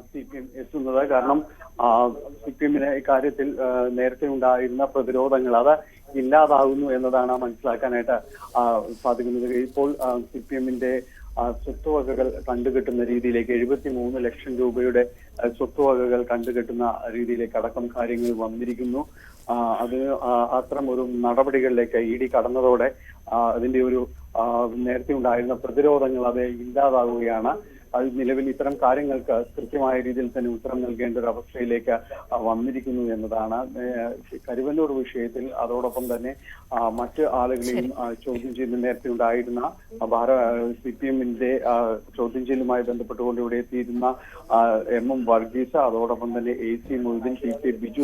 CPM എത്തുന്നത് കാരണം CPMന് ഇക്കാര്യത്തിൽ നേരത്തെ ഉണ്ടായിരുന്ന പ്രതിരോധങ്ങൾ അത് ഇല്ലാതാകുന്നു എന്നതാണ് മനസ്സിലാക്കാനായിട്ട് സാധിക്കുന്നത്. ഇപ്പോൾ CPMന്റെ സ്വത്തുവകകൾ കണ്ടുകെട്ടുന്ന രീതിയിലേക്ക് 73 ലക്ഷം രൂപയുടെ സ്വത്തുവകകൾ കണ്ടുകെട്ടുന്ന രീതിയിലേക്ക് അടക്കം കാര്യങ്ങൾ വന്നിരിക്കുന്നു. അത് അത്തരം ഒരു നടപടികളിലേക്ക് ED കടന്നതോടെ അതിന്റെ ഒരു നേരത്തെ ഉണ്ടായിരുന്ന പ്രതിരോധങ്ങൾ അത് ഇല്ലാതാവുകയാണ്. അത് നിലവിൽ ഇത്തരം കാര്യങ്ങൾക്ക് കൃത്യമായ രീതിയിൽ തന്നെ ഉത്തരം നൽകേണ്ട ഒരു അവസ്ഥയിലേക്ക് വന്നിരിക്കുന്നു എന്നതാണ്. കരുവന്നൂർ വിഷയത്തിൽ അതോടൊപ്പം തന്നെ മറ്റ് ആളുകളെയും ചോദ്യം ചെയ്യുന്ന നേരത്തെ ഉണ്ടായിരുന്ന CPMന്റെ ചോദ്യം ചെയ്യലുമായി ബന്ധപ്പെട്ടുകൊണ്ട് ഇവിടെ എത്തിയിരുന്ന MM വർഗീസ്, അതോടൊപ്പം തന്നെ AC മൊയ്തീൻ, TK ബിജു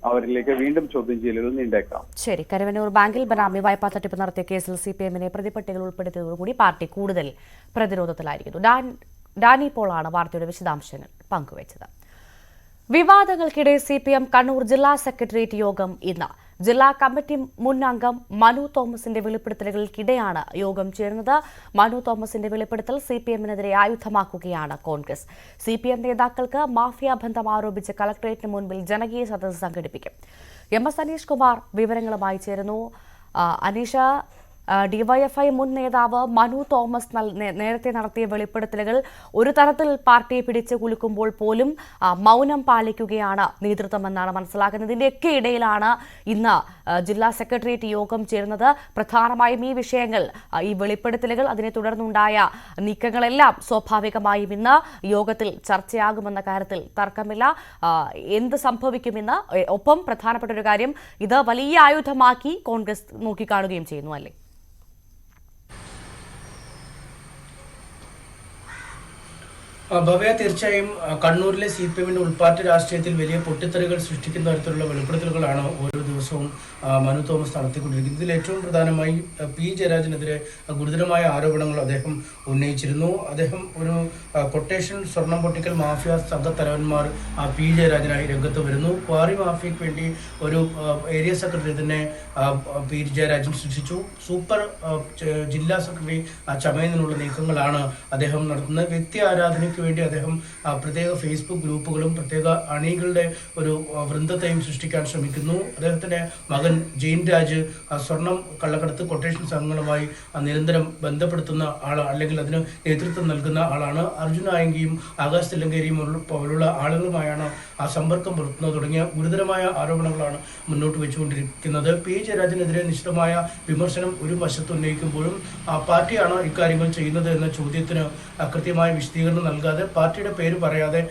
അവരിലേക്ക് വീണ്ടും ചോദ്യം ചെയ്യലുകൾ നീണ്ടേക്കാം. ശരി, കരുവന്നൂർ ബാങ്കിൽ ബനാമി വായ്പാ തട്ടിപ്പ് നടത്തിയ കേസിൽ CPMനെ പ്രതിപട്ടികയിൽ ഉൾപ്പെടുത്തിയതോടുകൂടി പാർട്ടി കൂടുതൽ പ്രതിരോധത്തിലായിരിക്കുന്നു. ഡാനി പോളാണ് വാർത്തയുടെ വിശദാംശങ്ങൾ പങ്കുവച്ചത്. വിവാദങ്ങൾക്കിടെ CPM കണ്ണൂർ ജില്ലാ സെക്രട്ടേറിയറ്റ് യോഗം ഇന്ന്. ജില്ലാ കമ്മിറ്റി മുൻ അംഗം മനു തോമസിന്റെ വെളിപ്പെടുത്തലുകൾക്കിടെയാണ് യോഗം ചേർന്നത്. മനു തോമസിന്റെ വെളിപ്പെടുത്തൽ CPMനെതിരെ ആയുധമാക്കുകയാണ് കോൺഗ്രസ്. CPM നേതാക്കൾക്ക് മാഫിയ ബന്ധം ആരോപിച്ച് കളക്ടറേറ്റിന് മുൻപിൽ ജനകീയ സദസ്സ് സംഘടിപ്പിക്കും. MS അനീഷ് കുമാർ വിവരങ്ങളുമായി ചേരുന്നു. അനീഷ, DYFI മുൻ നേതാവ് മനു തോമസ് നേരത്തെ നടത്തിയ വെളിപ്പെടുത്തലുകൾ ഒരു തരത്തിൽ പാർട്ടിയെ പിടിച്ചു കുലുക്കുമ്പോൾ പോലും മൗനം പാലിക്കുകയാണ് നേതൃത്വമെന്നാണ് മനസ്സിലാക്കുന്നത്. ഇതിന്റെയൊക്കെ ഇടയിലാണ് ഇന്ന് ജില്ലാ സെക്രട്ടേറിയറ്റ് യോഗം ചേരുന്നത്. പ്രധാനമായും ഈ വിഷയങ്ങൾ, ഈ വെളിപ്പെടുത്തലുകൾ, അതിനെ തുടർന്നുണ്ടായ നീക്കങ്ങളെല്ലാം സ്വാഭാവികമായും ഇന്ന് യോഗത്തിൽ ചർച്ചയാകുമെന്ന കാര്യത്തിൽ തർക്കമില്ല. എന്ത് സംഭവിക്കുമെന്ന്, ഒപ്പം പ്രധാനപ്പെട്ട ഒരു കാര്യം, ഇത് വലിയ ആയുധമാക്കി കോൺഗ്രസ് നോക്കിക്കാണുകയും ചെയ്യുന്നു, അല്ലേ? ഭവ്യ, തീർച്ചയായും കണ്ണൂരിലെ CPM-ന്റെ ഉൾപാർട്ടി രാഷ്ട്രീയത്തിൽ വലിയ പൊട്ടിത്തെറികൾ സൃഷ്ടിക്കുന്ന തരത്തിലുള്ള വെളിപ്പെടുത്തലുകളാണ് ഓരോ ദിവസവും മനു തോമസ് നടത്തിക്കൊണ്ടിരിക്കുന്നത്. ഇതിൽ ഏറ്റവും പ്രധാനമായി പി ജയരാജനെതിരെ ഗുരുതരമായ ആരോപണങ്ങൾ അദ്ദേഹം ഉന്നയിച്ചിരുന്നു. അദ്ദേഹം ഒരു കൊട്ടേഷൻ സ്വർണം പൊട്ടിക്കൽ മാഫിയ സംഘത്തലവന്മാർ പി ജയരാജനായി രംഗത്ത് വരുന്നു. ക്വാറി മാഫിയയ്ക്ക് വേണ്ടി ഒരു ഏരിയ സെക്രട്ടറി തന്നെ പി ജയരാജൻ സൃഷ്ടിച്ചു. സൂപ്പർ ജില്ലാ സെക്രട്ടറി ചമയുന്നതിനുള്ള നീക്കങ്ങളാണ് അദ്ദേഹം നടത്തുന്നത്. വ്യക്തി ആരാധനയ്ക്ക് വേണ്ടി അദ്ദേഹം പ്രത്യേക ഫേസ്ബുക്ക് ഗ്രൂപ്പുകളും പ്രത്യേക അണികളുടെ ഒരു വൃന്ദത്തെയും സൃഷ്ടിക്കാൻ ശ്രമിക്കുന്നു. അദ്ദേഹത്തിന്റെ മകൻ ജെയിൻ രാജ് സ്വർണം കള്ളക്കടത്ത് കൊട്ടേഷൻ സംഘങ്ങളുമായി നിരന്തരം ബന്ധപ്പെടുത്തുന്ന ആളാണ്, അല്ലെങ്കിൽ അതിന് നേതൃത്വം നൽകുന്ന ആളാണ്. അർജുൻ ആയങ്കിയും ആകാശ് തില്ലങ്കേരിയും പോലുള്ള ആളുകളുമായാണ് ആ സമ്പർക്കം പുലർത്തുന്നത് തുടങ്ങിയ ഗുരുതരമായ ആരോപണങ്ങളാണ് മുന്നോട്ട് വെച്ചുകൊണ്ടിരിക്കുന്നത്. പി ജയരാജനെതിരെ നിശ്ചിതമായ വിമർശനം ഒരു വശത്ത് ഉന്നയിക്കുമ്പോഴും പാർട്ടിയാണ് ഇക്കാര്യങ്ങൾ ചെയ്യുന്നത് എന്ന ചോദ്യത്തിന് കൃത്യമായ വിശദീകരണം നൽകാതെ, പാർട്ടിയുടെ പേര് പറയാതെ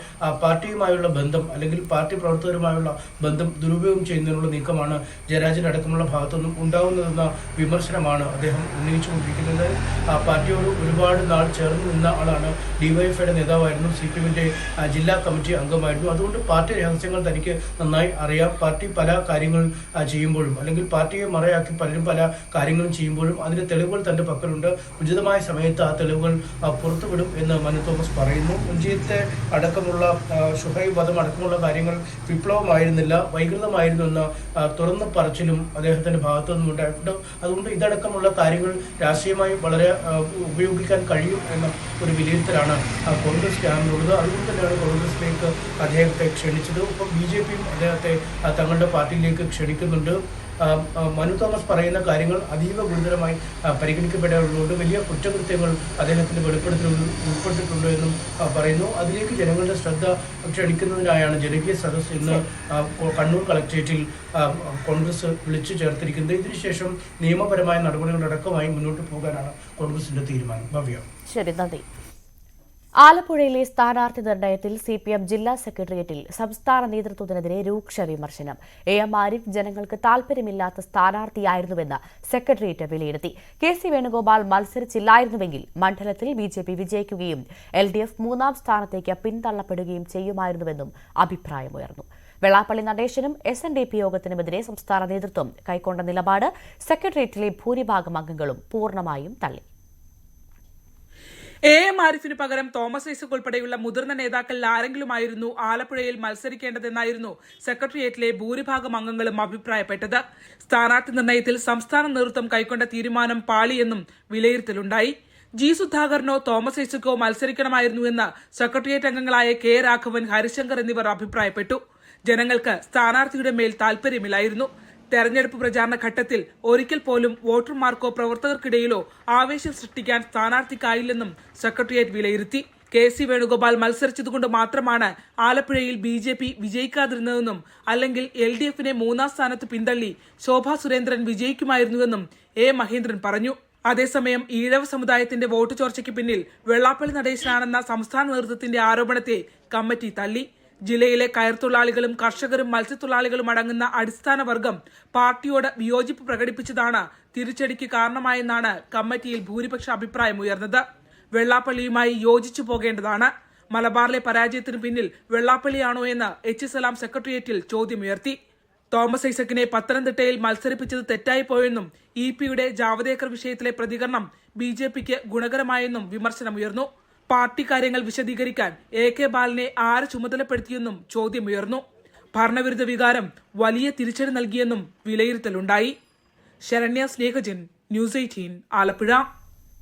പാർട്ടിയുമായുള്ള ബന്ധം അല്ലെങ്കിൽ പാർട്ടി പ്രവർത്തകരുമായുള്ള ബന്ധം ദുരുപയോഗം ചെയ്യുന്നതിനുള്ള നീക്കമാണ് ജയരാജൻ അടക്കമുള്ള ഭാഗത്തുനിന്നും ഉണ്ടാകുന്നതെന്ന വിമർശനമാണ് അദ്ദേഹം ഉന്നയിച്ചുകൊണ്ടിരിക്കുന്നത്. പാർട്ടിയോട് ഒരുപാട് നാൾ ചേർന്ന് നിന്ന ആളാണ്. ഡിവൈഎഫ്ഐയുടെ നേതാവായിരുന്നു, CPM-ന്റെ ജില്ലാ കമ്മിറ്റി അംഗമായിരുന്നു. അതുകൊണ്ട് പാർട്ടി രഹസ്യങ്ങൾ തനിക്ക് നന്നായി അറിയാം. പാർട്ടി പല കാര്യങ്ങൾ ചെയ്യുമ്പോഴും അല്ലെങ്കിൽ പാർട്ടിയെ മറയാക്കി പലരും പല കാര്യങ്ങളും ചെയ്യുമ്പോഴും അതിന്റെ തെളിവുകൾ തന്റെ പക്കലുണ്ട്. ഉചിതമായ സമയത്ത് ആ തെളിവുകൾ പുറത്തുവിടും എന്ന് മനു തോമസ് പറയുന്നു. മുൻജീത്തെ അടക്കമുള്ള ഷുഹൈബ് വധം അടക്കമുള്ള കാര്യങ്ങൾ വിപ്ലവമായിരുന്നില്ല, വൈകൃതമായിരുന്നു എന്ന തുറന്ന പറച്ചിലും അദ്ദേഹത്തിന്റെ ഭാഗത്തു നിന്നുണ്ടായിട്ടുണ്ട്. അതുകൊണ്ട് ഇതടക്കമുള്ള കാര്യങ്ങൾ രാഷ്ട്രീയമായി വളരെ ഉപയോഗിക്കാൻ കഴിയും എന്ന ഒരു വിലയിരുത്തലാണ് കോൺഗ്രസ് ക്യാമ്പിനുള്ളത്. അതുകൊണ്ട് തന്നെയാണ് കോൺഗ്രസിലേക്ക് അദ്ദേഹത്തെ ക്ഷണിച്ചത്. ഒപ്പം BJP-യും അദ്ദേഹത്തെ തങ്ങളുടെ പാർട്ടിയിലേക്ക് ക്ഷണിക്കുന്നുണ്ട്. മനു തോമസ് പറയുന്ന കാര്യങ്ങൾ അതീവ ഗുരുതരമായി പരിഗണിക്കപ്പെടേണ്ടതുകൊണ്ട് വലിയ കുറ്റകൃത്യങ്ങൾ അദ്ദേഹത്തിന്റെ വെളിപ്പെടുത്തലുകളിൽ ഉൾപ്പെട്ടിട്ടുണ്ട് എന്നും പറയുന്നു. അതിലേക്ക് ജനങ്ങളുടെ ശ്രദ്ധ ക്ഷണിക്കുന്നതിനായാണ് ജനകീയ സദസ്സ് ഇന്ന് കണ്ണൂർ കളക്ട്രേറ്റിൽ കോൺഗ്രസ് വിളിച്ചു ചേർത്തിരിക്കുന്നത്. ഇതിനുശേഷം നിയമപരമായ നടപടികളടക്കമായി മുന്നോട്ട് പോകാനാണ് കോൺഗ്രസിന്റെ തീരുമാനം. ഭവ്യ, ശരി, നന്ദി. ആലപ്പുഴയിലെ സ്ഥാനാർത്ഥി നിർണയത്തിൽ CPM ജില്ലാ സെക്രട്ടേറിയറ്റിൽ സംസ്ഥാന നേതൃത്വത്തിനെതിരെ രൂക്ഷ വിമർശനം. AM ആരിഫ് ജനങ്ങൾക്ക് താൽപര്യമില്ലാത്ത സ്ഥാനാർത്ഥിയായിരുന്നുവെന്ന് സെക്രട്ടേറിയറ്റ് വിലയിരുത്തി. KC വേണുഗോപാൽ മത്സരിച്ചില്ലായിരുന്നുവെങ്കിൽ മണ്ഡലത്തിൽ BJP വിജയിക്കുകയും LDF 3-ാം സ്ഥാനത്തേക്ക് പിന്തള്ളപ്പെടുകയും ചെയ്യുമായിരുന്നുവെന്നും അഭിപ്രായമുയർന്നു. വെള്ളാപ്പള്ളി നടേശനും SNDP യോഗത്തിനുമെതിരെ സംസ്ഥാന നേതൃത്വം കൈക്കൊണ്ട നിലപാട് സെക്രട്ടേറിയറ്റിലെ ഭൂരിഭാഗം അംഗങ്ങളും പൂർണ്ണമായും തള്ളി. AM ആരിഫിന് പകരം തോമസ് ഐസക് ഉൾപ്പെടെയുള്ള മുതിർന്ന നേതാക്കളിൽ ആരെങ്കിലുമായിരുന്നു ആലപ്പുഴയിൽ മത്സരിക്കേണ്ടതെന്നായിരുന്നു സെക്രട്ടേറിയറ്റിലെ ഭൂരിഭാഗം അംഗങ്ങളും അഭിപ്രായപ്പെട്ടത്. സ്ഥാനാർത്ഥി നിർണയത്തിൽ സംസ്ഥാന നേതൃത്വം കൈക്കൊണ്ട തീരുമാനം പാളിയെന്നും വിലയിരുത്തലുണ്ടായി. G. സുധാകരനോ തോമസ് ഐസക്കോ മത്സരിക്കണമായിരുന്നുവെന്ന് സെക്രട്ടേറിയറ്റ് അംഗങ്ങളായ K. രാഘവൻ, ഹരിശങ്കർ എന്നിവർ അഭിപ്രായപ്പെട്ടു. ജനങ്ങൾക്ക് സ്ഥാനാർത്ഥിയുടെ മേൽ താൽപര്യമില്ലായിരുന്നു. തെരഞ്ഞെടുപ്പ് പ്രചാരണ ഘട്ടത്തിൽ ഒരിക്കൽ പോലും വോട്ടർമാർക്കോ പ്രവർത്തകർക്കിടയിലോ ആവേശം സൃഷ്ടിക്കാൻ സ്ഥാനാർത്ഥിക്കായില്ലെന്നും സെക്രട്ടേറിയറ്റ് വിലയിരുത്തി. KC വേണുഗോപാൽ മത്സരിച്ചതുകൊണ്ട് മാത്രമാണ് ആലപ്പുഴയിൽ BJP വിജയിക്കാതിരുന്നതെന്നും അല്ലെങ്കിൽ LDF-നെ 3-ാം സ്ഥാനത്ത് പിന്തള്ളി ശോഭാ സുരേന്ദ്രൻ വിജയിക്കുമായിരുന്നുവെന്നും A. മഹേന്ദ്രൻ പറഞ്ഞു. അതേസമയം ഈഴവ സമുദായത്തിന്റെ വോട്ട് ചോർച്ചയ്ക്ക് പിന്നിൽ വെള്ളാപ്പള്ളി നടേശനാണെന്ന സംസ്ഥാന നേതൃത്വത്തിന്റെ ആരോപണത്തെ കമ്മിറ്റി തള്ളി. ജില്ലയിലെ കയർത്തൊഴിലാളികളും കർഷകരും മത്സ്യത്തൊഴിലാളികളും അടങ്ങുന്ന അടിസ്ഥാന വർഗം പാർട്ടിയോട് വിയോജിപ്പ് പ്രകടിപ്പിച്ചതാണ് തിരിച്ചടിക്ക് കാരണമായെന്നാണ് കമ്മിറ്റിയിൽ ഭൂരിപക്ഷ അഭിപ്രായമുയർന്നത്. വെള്ളാപ്പള്ളിയുമായി യോജിച്ചു പോകേണ്ടതാണ്. മലബാറിലെ പരാജയത്തിന് പിന്നിൽ വെള്ളാപ്പള്ളിയാണോ എന്ന് H. സലാം സെക്രട്ടേറിയറ്റിൽ ചോദ്യമുയർത്തി. തോമസ് ഐസക്കിനെ പത്തനംതിട്ടയിൽ മത്സരിപ്പിച്ചത് തെറ്റായി പോയെന്നും EP-യുടെ ജാവദേക്കർ വിഷയത്തിലെ പ്രതികരണം BJP-ക്ക് ഗുണകരമായെന്നും വിമർശനമുയർന്നു. പാർട്ടി കാര്യങ്ങൾ വിശദീകരിക്കാൻ AK ബാലനെ ആര് ചുമതലപ്പെടുത്തിയെന്നും ചോദ്യമുയർന്നു. ഭരണവിരുദ്ധ വികാരം വലിയ തിരിച്ചടി നൽകിയെന്നും വിലയിരുത്തലുണ്ടായി. ശരണ്യ സ്നേഹജൻ, News 18, ആലപ്പുഴ.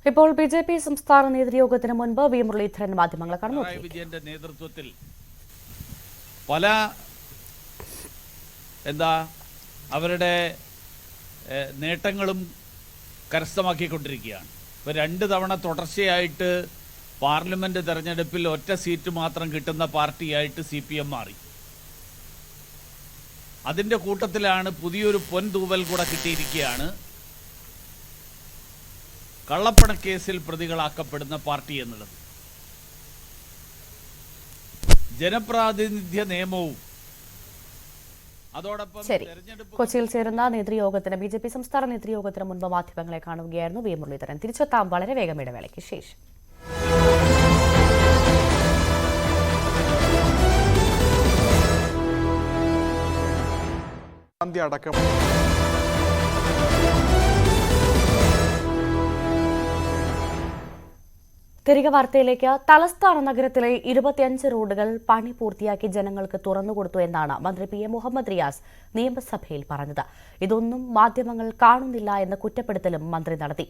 ഇപ്പോൾ BJP സംസ്ഥാന നേതൃയോഗത്തിന് മുൻപ് V. മുരളീധരൻ മാധ്യമങ്ങളെ കാണുന്നു. വിജയന്റെ നേതൃത്വത്തിൽ പല അവരുടെ നേട്ടങ്ങളും കരസ്ഥമാക്കിക്കൊണ്ടിരിക്കുകയാണ്. ഇപ്പോൾ 2 തവണ തുടർച്ചയായിട്ട് പാർലമെന്റ് തെരഞ്ഞെടുപ്പിൽ ഒറ്റ സീറ്റ് മാത്രം കിട്ടുന്ന പാർട്ടിയായിട്ട് CPM മാറി. അതിൻ്റെ കൂട്ടത്തിലാണ് പുതിയൊരു പൊൻതൂവൽ കൂടെ കിട്ടിയിരിക്കുകയാണ് കള്ളപ്പണക്കേസിൽ പ്രതികളാക്കപ്പെടുന്ന പാർട്ടി എന്നുള്ളത്. ജനപ്രാതിനിധ്യ നിയമവും അതോടൊപ്പം കൊച്ചിയിൽ ചേരുന്ന നേതൃയോഗത്തിന് BJP സംസ്ഥാന നേതൃയോഗത്തിന് മുൻപ് മാധ്യമങ്ങളെ കാണുകയായിരുന്നു V. മുരളീധരൻ. തിരിച്ചെത്താം വളരെ വേഗം ഇടവേളയ്ക്ക് ശേഷം. പദ്ധതി അടക്കം തിരികെ വാർത്തയിലേക്ക്. തലസ്ഥാന നഗരത്തിലെ 25 റോഡുകൾ പണി പൂർത്തിയാക്കി ജനങ്ങൾക്ക് തുറന്നുകൊടുത്തു എന്നാണ് മന്ത്രി പി എ മുഹമ്മദ് റിയാസ് നിയമസഭയിൽ പറഞ്ഞത്. ഇതൊന്നും മാധ്യമങ്ങൾ കാണുന്നില്ല എന്ന കുറ്റപ്പെടുത്തലും മന്ത്രി നടത്തി.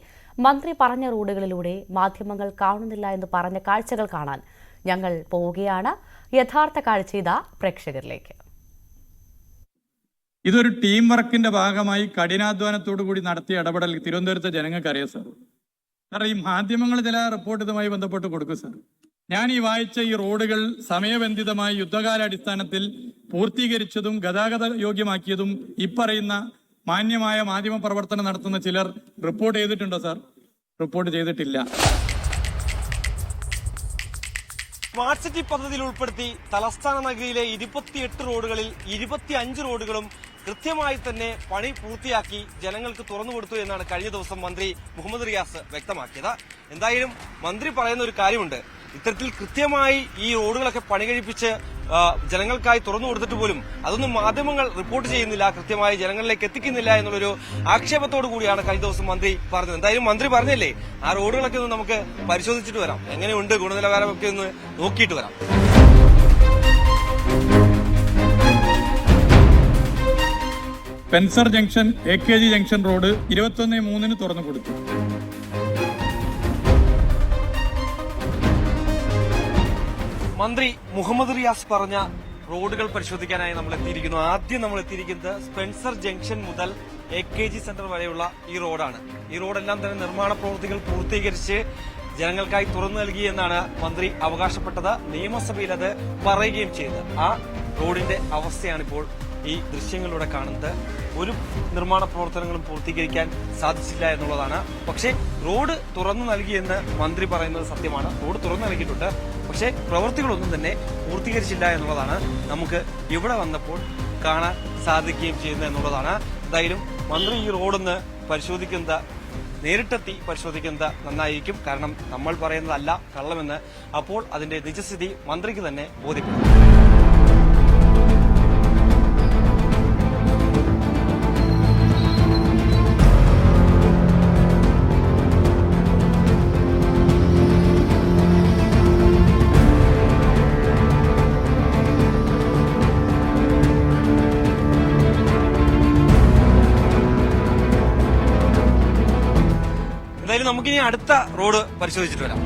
മന്ത്രി പറഞ്ഞ റോഡുകളിലൂടെ മാധ്യമങ്ങൾ കാണുന്നില്ല എന്ന് പറഞ്ഞ കാഴ്ചകൾ കാണാൻ ഞങ്ങൾ പോവുകയാണ്. യഥാർത്ഥ കാഴ്ച ഇതാ പ്രേക്ഷകരിലേക്ക്. ഇതൊരു ടീം വർക്കിന്റെ ഭാഗമായി കഠിനാധ്വാനത്തോടു കൂടി നടത്തിയ ഇടപെടൽ തിരുവനന്തപുരത്തെ ജനങ്ങൾക്കറിയാം സാർ. കാരണം ഈ മാധ്യമങ്ങൾ ചില റിപ്പോർട്ട് ഇതുമായി ബന്ധപ്പെട്ട് കൊടുക്കും സാർ. ഞാൻ ഈ വായിച്ച ഈ റോഡുകൾ സമയബന്ധിതമായി യുദ്ധകാലാടിസ്ഥാനത്തിൽ പൂർത്തീകരിച്ചതും ഗതാഗത യോഗ്യമാക്കിയതും ഇപ്പറയുന്ന മാന്യമായ മാധ്യമ പ്രവർത്തനം നടത്തുന്ന ചിലർ റിപ്പോർട്ട് ചെയ്തിട്ടുണ്ടോ സാർ? റിപ്പോർട്ട് ചെയ്തിട്ടില്ല. സ്മാർട്ട് സിറ്റി പദ്ധതിയിൽ ഉൾപ്പെടുത്തി തലസ്ഥാന നഗരിയിലെ 28 റോഡുകളിൽ 25 റോഡുകളും കൃത്യമായി തന്നെ പണി പൂർത്തിയാക്കി ജനങ്ങൾക്ക് തുറന്നുകൊടുത്തു എന്നാണ് കഴിഞ്ഞ ദിവസം മന്ത്രി മുഹമ്മദ് റിയാസ് വ്യക്തമാക്കിയത്. എന്തായാലും മന്ത്രി പറയുന്ന ഒരു കാര്യമുണ്ട്. ഇത്തരത്തിൽ കൃത്യമായി ഈ റോഡുകളൊക്കെ പണി കഴിപ്പിച്ച് ജനങ്ങൾക്കായി തുറന്നു കൊടുത്തിട്ട് പോലും അതൊന്നും മാധ്യമങ്ങൾ റിപ്പോർട്ട് ചെയ്യുന്നില്ല, കൃത്യമായി ജനങ്ങളിലേക്ക് എത്തിക്കുന്നില്ല എന്നുള്ളൊരു ആക്ഷേപത്തോടു കൂടിയാണ് കഴിഞ്ഞ ദിവസം മന്ത്രി പറഞ്ഞത്. എന്തായാലും മന്ത്രി പറഞ്ഞല്ലേ, ആ റോഡുകളൊക്കെ ഒന്ന് നമുക്ക് പരിശോധിച്ചിട്ട് വരാം, എങ്ങനെയുണ്ട് ഗുണനിലവാരമൊക്കെ ഒന്ന് നോക്കിയിട്ട് വരാം. Spencer junction AKG junction road 21/3 തുറന്നു കൊടുത്തു. മന്ത്രി മുഹമ്മദ് റിയാസ് പറഞ്ഞ റോഡുകൾ പരിശോധിക്കാനായി നമ്മൾ എത്തിയിരിക്കുന്നു. ആദ്യം നമ്മൾ എത്തിയിരിക്കുന്നത് സ്പെൻസർ ജംഗ്ഷൻ മുതൽ AKG സെന്റർ വരെയുള്ള ഈ റോഡാണ്. ഈ റോഡെല്ലാം തന്നെ നിർമ്മാണ പ്രവൃത്തികൾ പൂർത്തീകരിച്ച് ജനങ്ങൾക്കായി തുറന്നു നൽകി എന്നാണ് മന്ത്രി അവകാശപ്പെട്ടത്. നിയമസഭയിൽ അത് പറയുകയും ചെയ്തത്. ആ റോഡിന്റെ അവസ്ഥയാണിപ്പോൾ ഈ ദൃശ്യങ്ങളിലൂടെ കാണുന്നത്. ഒരു നിർമ്മാണ പ്രവർത്തനങ്ങളും പൂർത്തീകരിക്കാൻ സാധിച്ചില്ല എന്നുള്ളതാണ്. പക്ഷേ റോഡ് തുറന്നു നൽകിയെന്ന് മന്ത്രി പറയുന്നത് സത്യമാണ്. റോഡ് തുറന്നു നൽകിയിട്ടുണ്ട്, പക്ഷേ പ്രവൃത്തികളൊന്നും തന്നെ പൂർത്തീകരിച്ചില്ല എന്നുള്ളതാണ് നമുക്ക് ഇവിടെ വന്നപ്പോൾ കാണാൻ സാധിക്കുകയും ചെയ്യുന്നത് എന്നുള്ളതാണ്. എന്തായാലും മന്ത്രി ഈ റോഡൊന്ന് പരിശോധിക്കുന്നത്, നേരിട്ടെത്തി പരിശോധിക്കുന്നത് നന്നായിരിക്കും. കാരണം നമ്മൾ പറയുന്നതല്ല കള്ളമെന്ന് അപ്പോൾ അതിന്റെ നിജസ്ഥിതി മന്ത്രിക്ക് തന്നെ ബോധ്യപ്പെടും. എന്തായാലും നമുക്കിനി അടുത്ത റോഡ് പരിശോധിച്ചിട്ട് വരാം.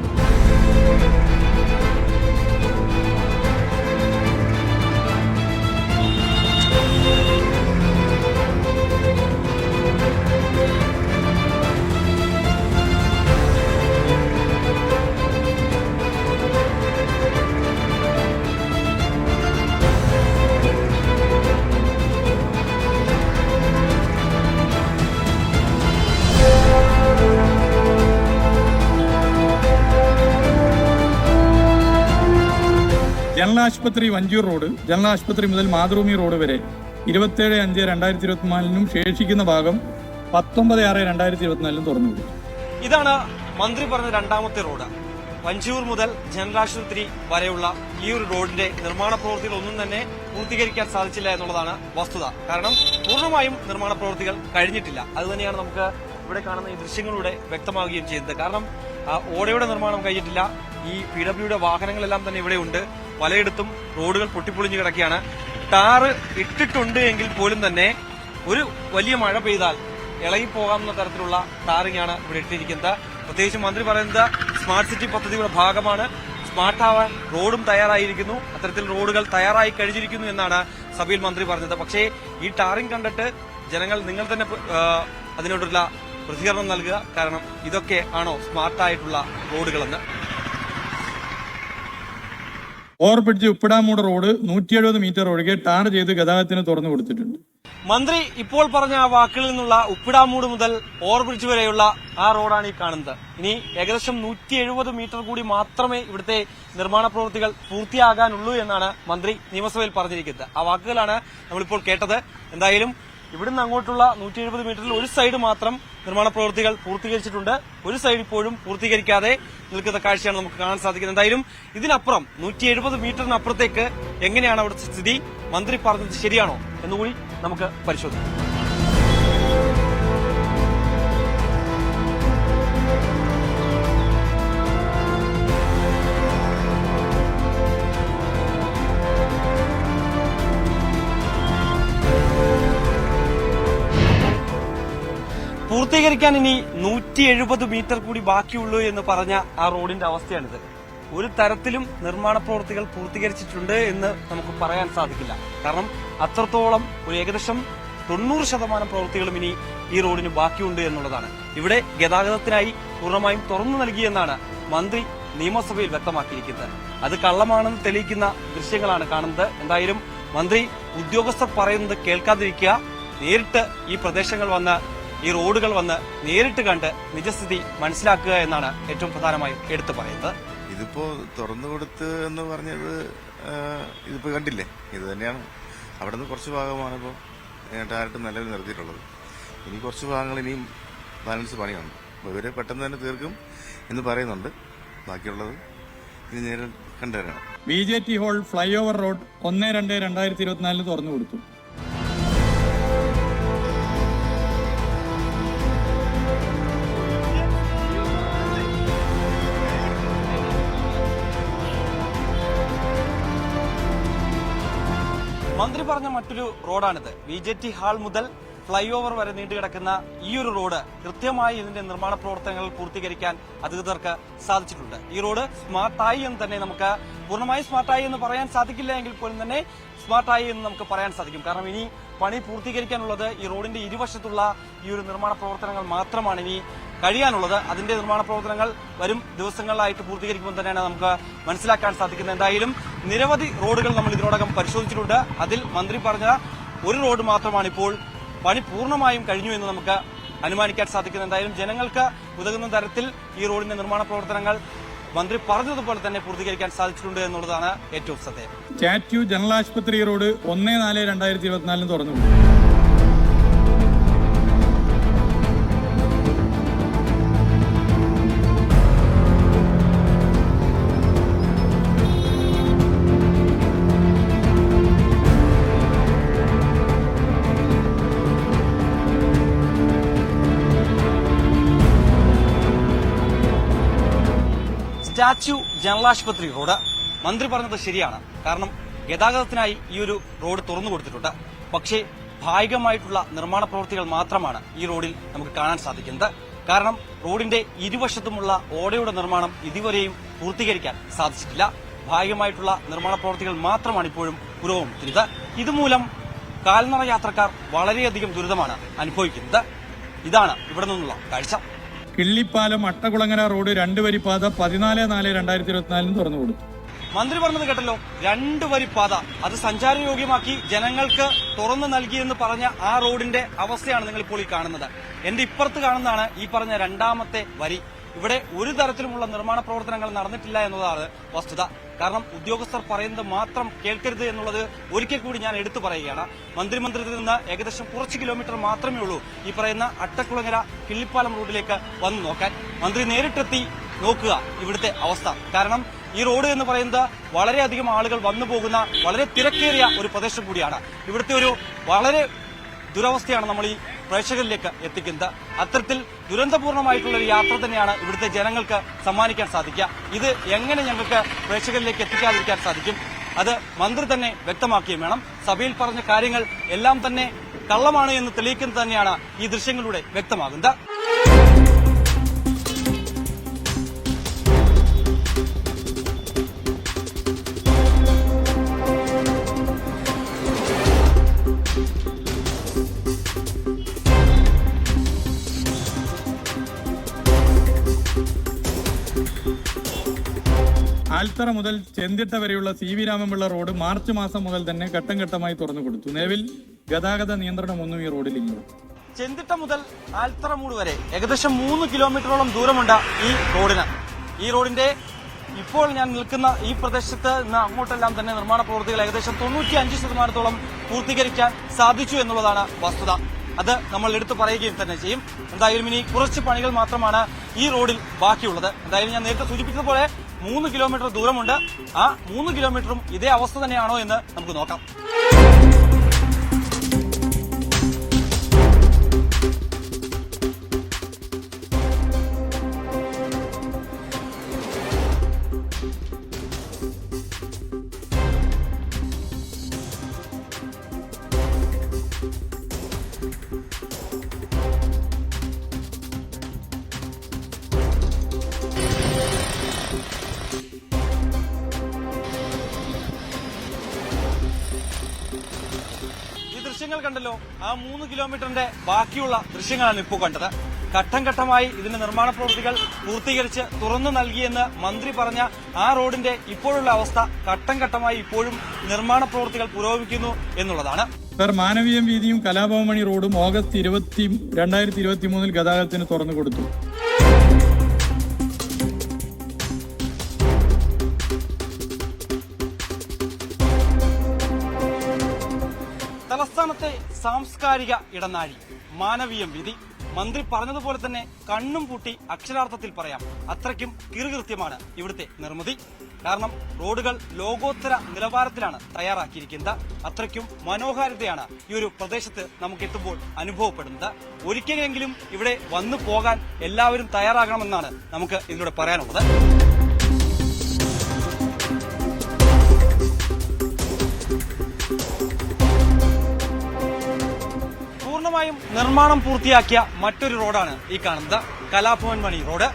ജനറൽ ആശുപത്രി വഞ്ചൂർ റോഡ്, ജനറൽ ആശുപത്രി മുതൽ മാതൃഭൂമി റോഡ് വരെ 27/5/2024 ശേഷിക്കുന്ന ഭാഗം 19/6/2024 തുറന്നു കൊടുത്തു. ഇതാണ് മന്ത്രി പറഞ്ഞ രണ്ടാമത്തെ റോഡ്. വഞ്ചൂർ മുതൽ ജനറൽ ആശുപത്രി വരെയുള്ള ഈ ഒരു റോഡിന്റെ നിർമ്മാണ പ്രവൃത്തികൾ ഒന്നും തന്നെ പൂർത്തീകരിക്കാൻ സാധിച്ചില്ല എന്നുള്ളതാണ് വസ്തുത. കാരണം പൂർണ്ണമായും നിർമ്മാണ പ്രവൃത്തികൾ കഴിഞ്ഞിട്ടില്ല. അതുതന്നെയാണ് നമുക്ക് ഇവിടെ കാണുന്ന ഈ ദൃശ്യങ്ങളിലൂടെ വ്യക്തമാവുകയും ചെയ്യുന്നത്. കാരണം ഓടയുടെ നിർമ്മാണം കഴിഞ്ഞിട്ടില്ല. ഈ PWയുടെ വാഹനങ്ങളെല്ലാം തന്നെ ഇവിടെ ഉണ്ട്. പലയിടത്തും റോഡുകൾ പൊട്ടിപ്പൊളിഞ്ഞു കിടക്കുകയാണ്. ടാറ് ഇട്ടിട്ടുണ്ട് എങ്കിൽ പോലും തന്നെ ഒരു വലിയ മഴ പെയ്താൽ ഇളകിപ്പോകാവുന്ന തരത്തിലുള്ള ടാറിംഗ് ആണ് ഇവിടെ ഇട്ടിരിക്കുന്നത്. പ്രത്യേകിച്ച് മന്ത്രി പറയുന്നത് സ്മാർട്ട് സിറ്റി പദ്ധതിയുടെ ഭാഗമാണ്. സ്മാർട്ടാവാൻ റോഡും തയ്യാറായിരിക്കുന്നു, അത്തരത്തിൽ റോഡുകൾ തയ്യാറായി കഴിഞ്ഞിരിക്കുന്നു എന്നാണ് സഭയിൽ മന്ത്രി പറഞ്ഞത്. പക്ഷേ ഈ ടാറിംഗ് കണ്ടിട്ട് ജനങ്ങൾ, നിങ്ങൾ തന്നെ അതിനോടുള്ള പ്രതികരണം നൽകുക. കാരണം ഇതൊക്കെ ആണോ സ്മാർട്ടായിട്ടുള്ള റോഡുകളെന്ന്. ഓവർബ്രിഡ്ജ് ഉപ്പിടാമൂട് റോഡ് 170 മീറ്റർ ഒഴികെ ടാർ ചെയ്ത് ഗതാഗതത്തിന് തുറന്നു കൊടുത്തിട്ടുണ്ട്. മന്ത്രി ഇപ്പോൾ പറഞ്ഞ ആ വാക്കുകളിൽ നിന്നുള്ള ഉപ്പിടാമൂട് മുതൽ ഓവർബ്രിഡ്ജ് വരെയുള്ള ആ റോഡാണ് ഈ കാണുന്നത്. ഇനി ഏകദേശം 170 മീറ്റർ കൂടി മാത്രമേ ഇവിടുത്തെ നിർമ്മാണ പ്രവൃത്തികൾ പൂർത്തിയാകാനുള്ളൂ എന്നാണ് മന്ത്രി നിയമസഭയിൽ പറഞ്ഞിരിക്കുന്നത്. ആ വാക്കുകളാണ് നമ്മളിപ്പോൾ കേട്ടത്. എന്തായാലും ഇവിടുന്ന് അങ്ങോട്ടുള്ള 170 മീറ്ററിൽ ഒരു സൈഡ് മാത്രം നിർമ്മാണ പ്രവൃത്തികൾ പൂർത്തീകരിച്ചിട്ടുണ്ട്. ഒരു സൈഡ് ഇപ്പോഴും പൂർത്തീകരിക്കാതെ നിൽക്കുന്ന കാഴ്ചയാണ് നമുക്ക് കാണാൻ സാധിക്കുന്നത്. എന്തായാലും ഇതിനപ്പുറം 170 മീറ്ററിനപ്പുറത്തേക്ക് എങ്ങനെയാണ് അവിടുത്തെ സ്ഥിതി, മന്ത്രി പറഞ്ഞത് ശരിയാണോ എന്നുകൂടി നമുക്ക് പരിശോധിക്കാം. പൂർത്തീകരിക്കാൻ ഇനി 170 മീറ്റർ കൂടി ബാക്കിയുള്ളൂ എന്ന് പറഞ്ഞ ആ റോഡിന്റെ അവസ്ഥയാണിത്. ഒരു തരത്തിലും നിർമ്മാണ പ്രവൃത്തികൾ പൂർത്തീകരിച്ചിട്ടുണ്ട് എന്ന് നമുക്ക് പറയാൻ സാധിക്കില്ല. കാരണം അത്രത്തോളം ഒരു ഏകദേശം 90% പ്രവൃത്തികളും ഇനി ഈ റോഡിന് ബാക്കിയുണ്ട് എന്നുള്ളതാണ്. ഇവിടെ ഗതാഗതത്തിനായി പൂർണ്ണമായും തുറന്നു നൽകിയെന്നാണ് മന്ത്രി നിയമസഭയിൽ വ്യക്തമാക്കിയിരിക്കുന്നത്. അത് കള്ളമാണെന്ന് തെളിയിക്കുന്ന ദൃശ്യങ്ങളാണ് കാണുന്നത്. എന്തായാലും മന്ത്രി ഉദ്യോഗസ്ഥർ പറയുന്നത് കേൾക്കാതിരിക്കുക, നേരിട്ട് ഈ പ്രദേശങ്ങൾ വന്ന് ഈ റോഡുകൾ വന്ന് നേരിട്ട് കണ്ട് നിജസ്ഥിതി മനസ്സിലാക്കുക എന്നാണ് ഏറ്റവും പ്രധാനമായും എടുത്തു പറയുന്നത്. ഇതിപ്പോ തുറന്നു കൊടുത്ത് എന്ന് പറഞ്ഞത് ഇതിപ്പോ കണ്ടില്ലേ, ഇത് തന്നെയാണ്. അവിടെ നിന്ന് കുറച്ച് ഭാഗമാണ് ഇപ്പോൾ ടാറിട്ട് നിലവിൽ നിർത്തിയിട്ടുള്ളത്. ഇനി കുറച്ച് ഭാഗങ്ങൾ ഇനിയും ബാലൻസ് പണിയാണ്. ഇവരെ പെട്ടെന്ന് തന്നെ തീർക്കും എന്ന് പറയുന്നുണ്ട്. ബാക്കിയുള്ളത് ഇനി നേരിൽ കണ്ടുവരണം. BJT hall flyover road 1/2/2024 തുറന്നു കൊടുത്തു. മന്ത്രി പറഞ്ഞ മറ്റൊരു റോഡാണിത്. BJT ഹാൾ മുതൽ ഫ്ലൈ ഓവർ വരെ നീണ്ടുകിടക്കുന്ന ഈ ഒരു റോഡ് കൃത്യമായി ഇതിന്റെ നിർമ്മാണ പ്രവർത്തനങ്ങൾ പൂർത്തീകരിക്കാൻ അധികൃതർക്ക് സാധിച്ചിട്ടുണ്ട്. ഈ റോഡ് സ്മാർട്ടായി എന്ന് തന്നെ നമുക്ക് പൂർണ്ണമായി സ്മാർട്ടായി എന്ന് പറയാൻ സാധിക്കില്ല എങ്കിൽ പോലും തന്നെ സ്മാർട്ടായി എന്ന് നമുക്ക് പറയാൻ സാധിക്കും. കാരണം ഇനി പണി പൂർത്തീകരിക്കാനുള്ളത് ഈ റോഡിന്റെ ഇരുവശത്തുള്ള ഈ ഒരു നിർമ്മാണ പ്രവർത്തനങ്ങൾ മാത്രമാണ് ഇനി കഴിയാനുള്ളത്. അതിന്റെ നിർമ്മാണ പ്രവർത്തനങ്ങൾ വരും ദിവസങ്ങളിലായിട്ട് പൂർത്തീകരിക്കുമ്പോൾ തന്നെയാണ് നമുക്ക് മനസ്സിലാക്കാൻ സാധിക്കുന്നത്. എന്തായാലും നിരവധി റോഡുകൾ നമ്മൾ ഇതിനോടകം പരിശോധിച്ചിട്ടുണ്ട്. അതിൽ മന്ത്രി പറഞ്ഞ ഒരു റോഡ് മാത്രമാണ് ഇപ്പോൾ പണി പൂർണ്ണമായും കഴിഞ്ഞു എന്ന് നമുക്ക് അനുമാനിക്കാൻ സാധിക്കുന്നത്. എന്തായാലും ജനങ്ങൾക്ക് ഉതകുന്ന തരത്തിൽ ഈ റോഡിന്റെ നിർമ്മാണ പ്രവർത്തനങ്ങൾ മന്ത്രി പറഞ്ഞതുപോലെ തന്നെ പൂർത്തീകരിക്കാൻ സാധിച്ചിട്ടുണ്ട് എന്നുള്ളതാണ് ഏറ്റവും സത്യം. സ്റ്റാറ്റ്യൂ ജനറൽ ആശുപത്രി റോഡ് 1/4/2024 തുറന്നു. സ്റ്റാച്യു ജനറൽ ആശുപത്രി റോഡ് മന്ത്രി പറഞ്ഞത് ശരിയാണ്. കാരണം ഗതാഗതത്തിനായി ഈ ഒരു റോഡ് തുറന്നു കൊടുത്തിട്ടുണ്ട്. പക്ഷേ ഭാഗികമായിട്ടുള്ള നിർമ്മാണ പ്രവൃത്തികൾ മാത്രമാണ് ഈ റോഡിൽ നമുക്ക് കാണാൻ സാധിക്കുന്നത്. കാരണം റോഡിന്റെ ഇരുവശത്തുമുള്ള ഓടയുടെ നിർമ്മാണം ഇതുവരെയും പൂർത്തീകരിക്കാൻ സാധിച്ചിട്ടില്ല. ഭാഗികമായിട്ടുള്ള നിർമ്മാണ പ്രവൃത്തികൾ മാത്രമാണ് ഇപ്പോഴും പുരോഗമിക്കുന്നത്. ഇതുമൂലം കാൽനട യാത്രക്കാർ വളരെയധികം ദുരിതമാണ് അനുഭവിക്കുന്നത്. ഇതാണ് ഇവിടെ നിന്നുള്ള കാഴ്ച. കിള്ളിപ്പാലം അട്ടകുളങ്ങര റോഡ് 2 വരിപ്പാത 14/4/2024 തുറന്നു കൊടുത്തു. മന്ത്രി പറഞ്ഞത് കേട്ടല്ലോ, 2 വരിപ്പാത അത് സഞ്ചാരയോഗ്യമാക്കി ജനങ്ങൾക്ക് തുറന്നു നൽകിയെന്ന് പറഞ്ഞ ആ റോഡിന്റെ അവസ്ഥയാണ് നിങ്ങൾ ഇപ്പോൾ ഈ കാണുന്നത്. എന്റെ ഇപ്പുറത്ത് കാണുന്നതാണ് ഈ പറഞ്ഞ 2ാമത്തെ വരി. ഇവിടെ ഒരു തരത്തിലുമുള്ള നിർമ്മാണ പ്രവർത്തനങ്ങൾ നടന്നിട്ടില്ല എന്നതാണ് വസ്തുത. കാരണം ഉദ്യോഗസ്ഥർ പറയുന്നത് മാത്രം കേൾക്കരുത് എന്നുള്ളത് ഒരിക്കൽ കൂടി ഞാൻ എടുത്തു പറയുകയാണ്. മന്ത്രിമന്ദിരത്തിൽ നിന്ന് ഏകദേശം കുറച്ച് കിലോമീറ്റർ മാത്രമേ ഉള്ളൂ ഈ പറയുന്ന അട്ടക്കുളങ്ങര കിള്ളിപ്പാലം റോഡിലേക്ക് വന്നു നോക്കാൻ. മന്ത്രി നേരിട്ടെത്തി നോക്കുക ഇവിടുത്തെ അവസ്ഥ. കാരണം ഈ റോഡ് എന്ന് പറയുന്നത് വളരെയധികം ആളുകൾ വന്നു പോകുന്ന വളരെ തിരക്കേറിയ ഒരു പ്രദേശം കൂടിയാണ്. ഇവിടുത്തെ ഒരു വളരെ ദുരവസ്ഥയാണ് നമ്മൾ ഈ പ്രേക്ഷകരിലേക്ക് എത്തിക്കുന്നത്. അത്തരത്തിൽ ദുരന്തപൂർണമായിട്ടുള്ള ഒരു യാത്ര തന്നെയാണ് ഇവിടുത്തെ ജനങ്ങൾക്ക് സമ്മാനിക്കാൻ സാധിക്കുക. ഇത് എങ്ങനെ ഞങ്ങൾക്ക് പ്രേക്ഷകരിലേക്ക് എത്തിക്കാതിരിക്കാൻ സാധിക്കും? അത് മന്ത്രി തന്നെ വ്യക്തമാക്കുകയും വേണം. സഭയിൽ പറഞ്ഞ കാര്യങ്ങൾ എല്ലാം തന്നെ കള്ളമാണ് എന്ന് തെളിയിക്കുന്നത് തന്നെയാണ് ഈ ദൃശ്യങ്ങളിലൂടെ വ്യക്തമാകുന്നത്. ആൽത്തറ മുതൽ ചെന്തിട്ട വരെയുള്ള CV രാമൻപിള്ള റോഡ് മാർച്ച് മാസം മുതൽ തന്നെ ഘട്ടം ഘട്ടമായി തുറന്നു കൊടുത്തു. നിലവിൽ ഗതാഗത നിയന്ത്രണമൊന്നും ഈ റോഡിലില്ല. ചെന്തിട്ട മുതൽ ആൽത്തറ മൂട് വരെ ഏകദേശം 3 കിലോമീറ്ററോളം ദൂരമുണ്ട് ഈ റോഡിന്. ഈ റോഡിന്റെ ഇപ്പോൾ ഞാൻ നിൽക്കുന്ന ഈ പ്രദേശത്ത് നിന്ന് അങ്ങോട്ടെല്ലാം തന്നെ നിർമ്മാണ പ്രവൃത്തികൾ ഏകദേശം 95% പൂർത്തീകരിക്കാൻ സാധിച്ചു എന്നുള്ളതാണ് വസ്തുത. അത് നമ്മൾ എടുത്തു പറയുകയും തന്നെ ചെയ്യും. എന്തായാലും ഇനി കുറച്ച് പണികൾ മാത്രമാണ് ഈ റോഡിൽ ബാക്കിയുള്ളത്. എന്തായാലും ഞാൻ നേരത്തെ സൂചിപ്പിച്ചതുപോലെ 3 കിലോമീറ്റർ ദൂരമുണ്ട്. ആ 3 കിലോമീറ്ററും ഇതേ അവസ്ഥ തന്നെയാണോ എന്ന് നമുക്ക് നോക്കാം. ദൃശ്യങ്ങൾ കണ്ടല്ലോ. ആ 3 കിലോമീറ്ററിന്റെ ബാക്കിയുള്ള ദൃശ്യങ്ങളാണ് ഇപ്പോൾ കണ്ടത്. ഘട്ടം ഘട്ടമായി ഇതിന്റെ നിർമ്മാണ പ്രവൃത്തികൾ പൂർത്തീകരിച്ച് തുറന്നു നൽകിയെന്ന് മന്ത്രി പറഞ്ഞ ആ റോഡിന്റെ ഇപ്പോഴുള്ള അവസ്ഥ ഘട്ടം ഘട്ടമായി ഇപ്പോഴും നിർമ്മാണ പ്രവൃത്തികൾ പുരോഗമിക്കുന്നു എന്നുള്ളതാണ്. സർ, മാനവീയം വീതിയും കലാഭവമണി റോഡും ഓഗസ്റ്റ് 2023 ഗതാഗതത്തിന് തുറന്നു കൊടുത്തു. തലസ്ഥാനത്തെ സാംസ്കാരിക ഇടനാഴി മാനവീയം വീതി. മന്ത്രി പറഞ്ഞതുപോലെ തന്നെ കണ്ണും പൂട്ടി അക്ഷരാർത്ഥത്തിൽ പറയാം, അത്രയ്ക്കും കീറുകൃത്യമാണ് ഇവിടുത്തെ നിർമ്മിതി. കാരണം റോഡുകൾ ലോകോത്തര നിലവാരത്തിലാണ് തയ്യാറാക്കിയിരിക്കുന്നത്. അത്രയ്ക്കും മനോഹാരിതയാണ് ഈ ഒരു പ്രദേശത്ത് നമുക്ക് എത്തുമ്പോൾ അനുഭവപ്പെടുന്നത്. ഒരിക്കലെങ്കിലും ഇവിടെ വന്നു പോകാൻ എല്ലാവരും തയ്യാറാകണമെന്നാണ് നമുക്ക് ഇതിലൂടെ പറയാനുള്ളത്. പൂർണ്ണമായും നിർമ്മാണം പൂർത്തിയാക്കിയ മറ്റൊരു റോഡാണ് ഈ കാണുന്നത് കലാഭവൻ മണി റോഡ്.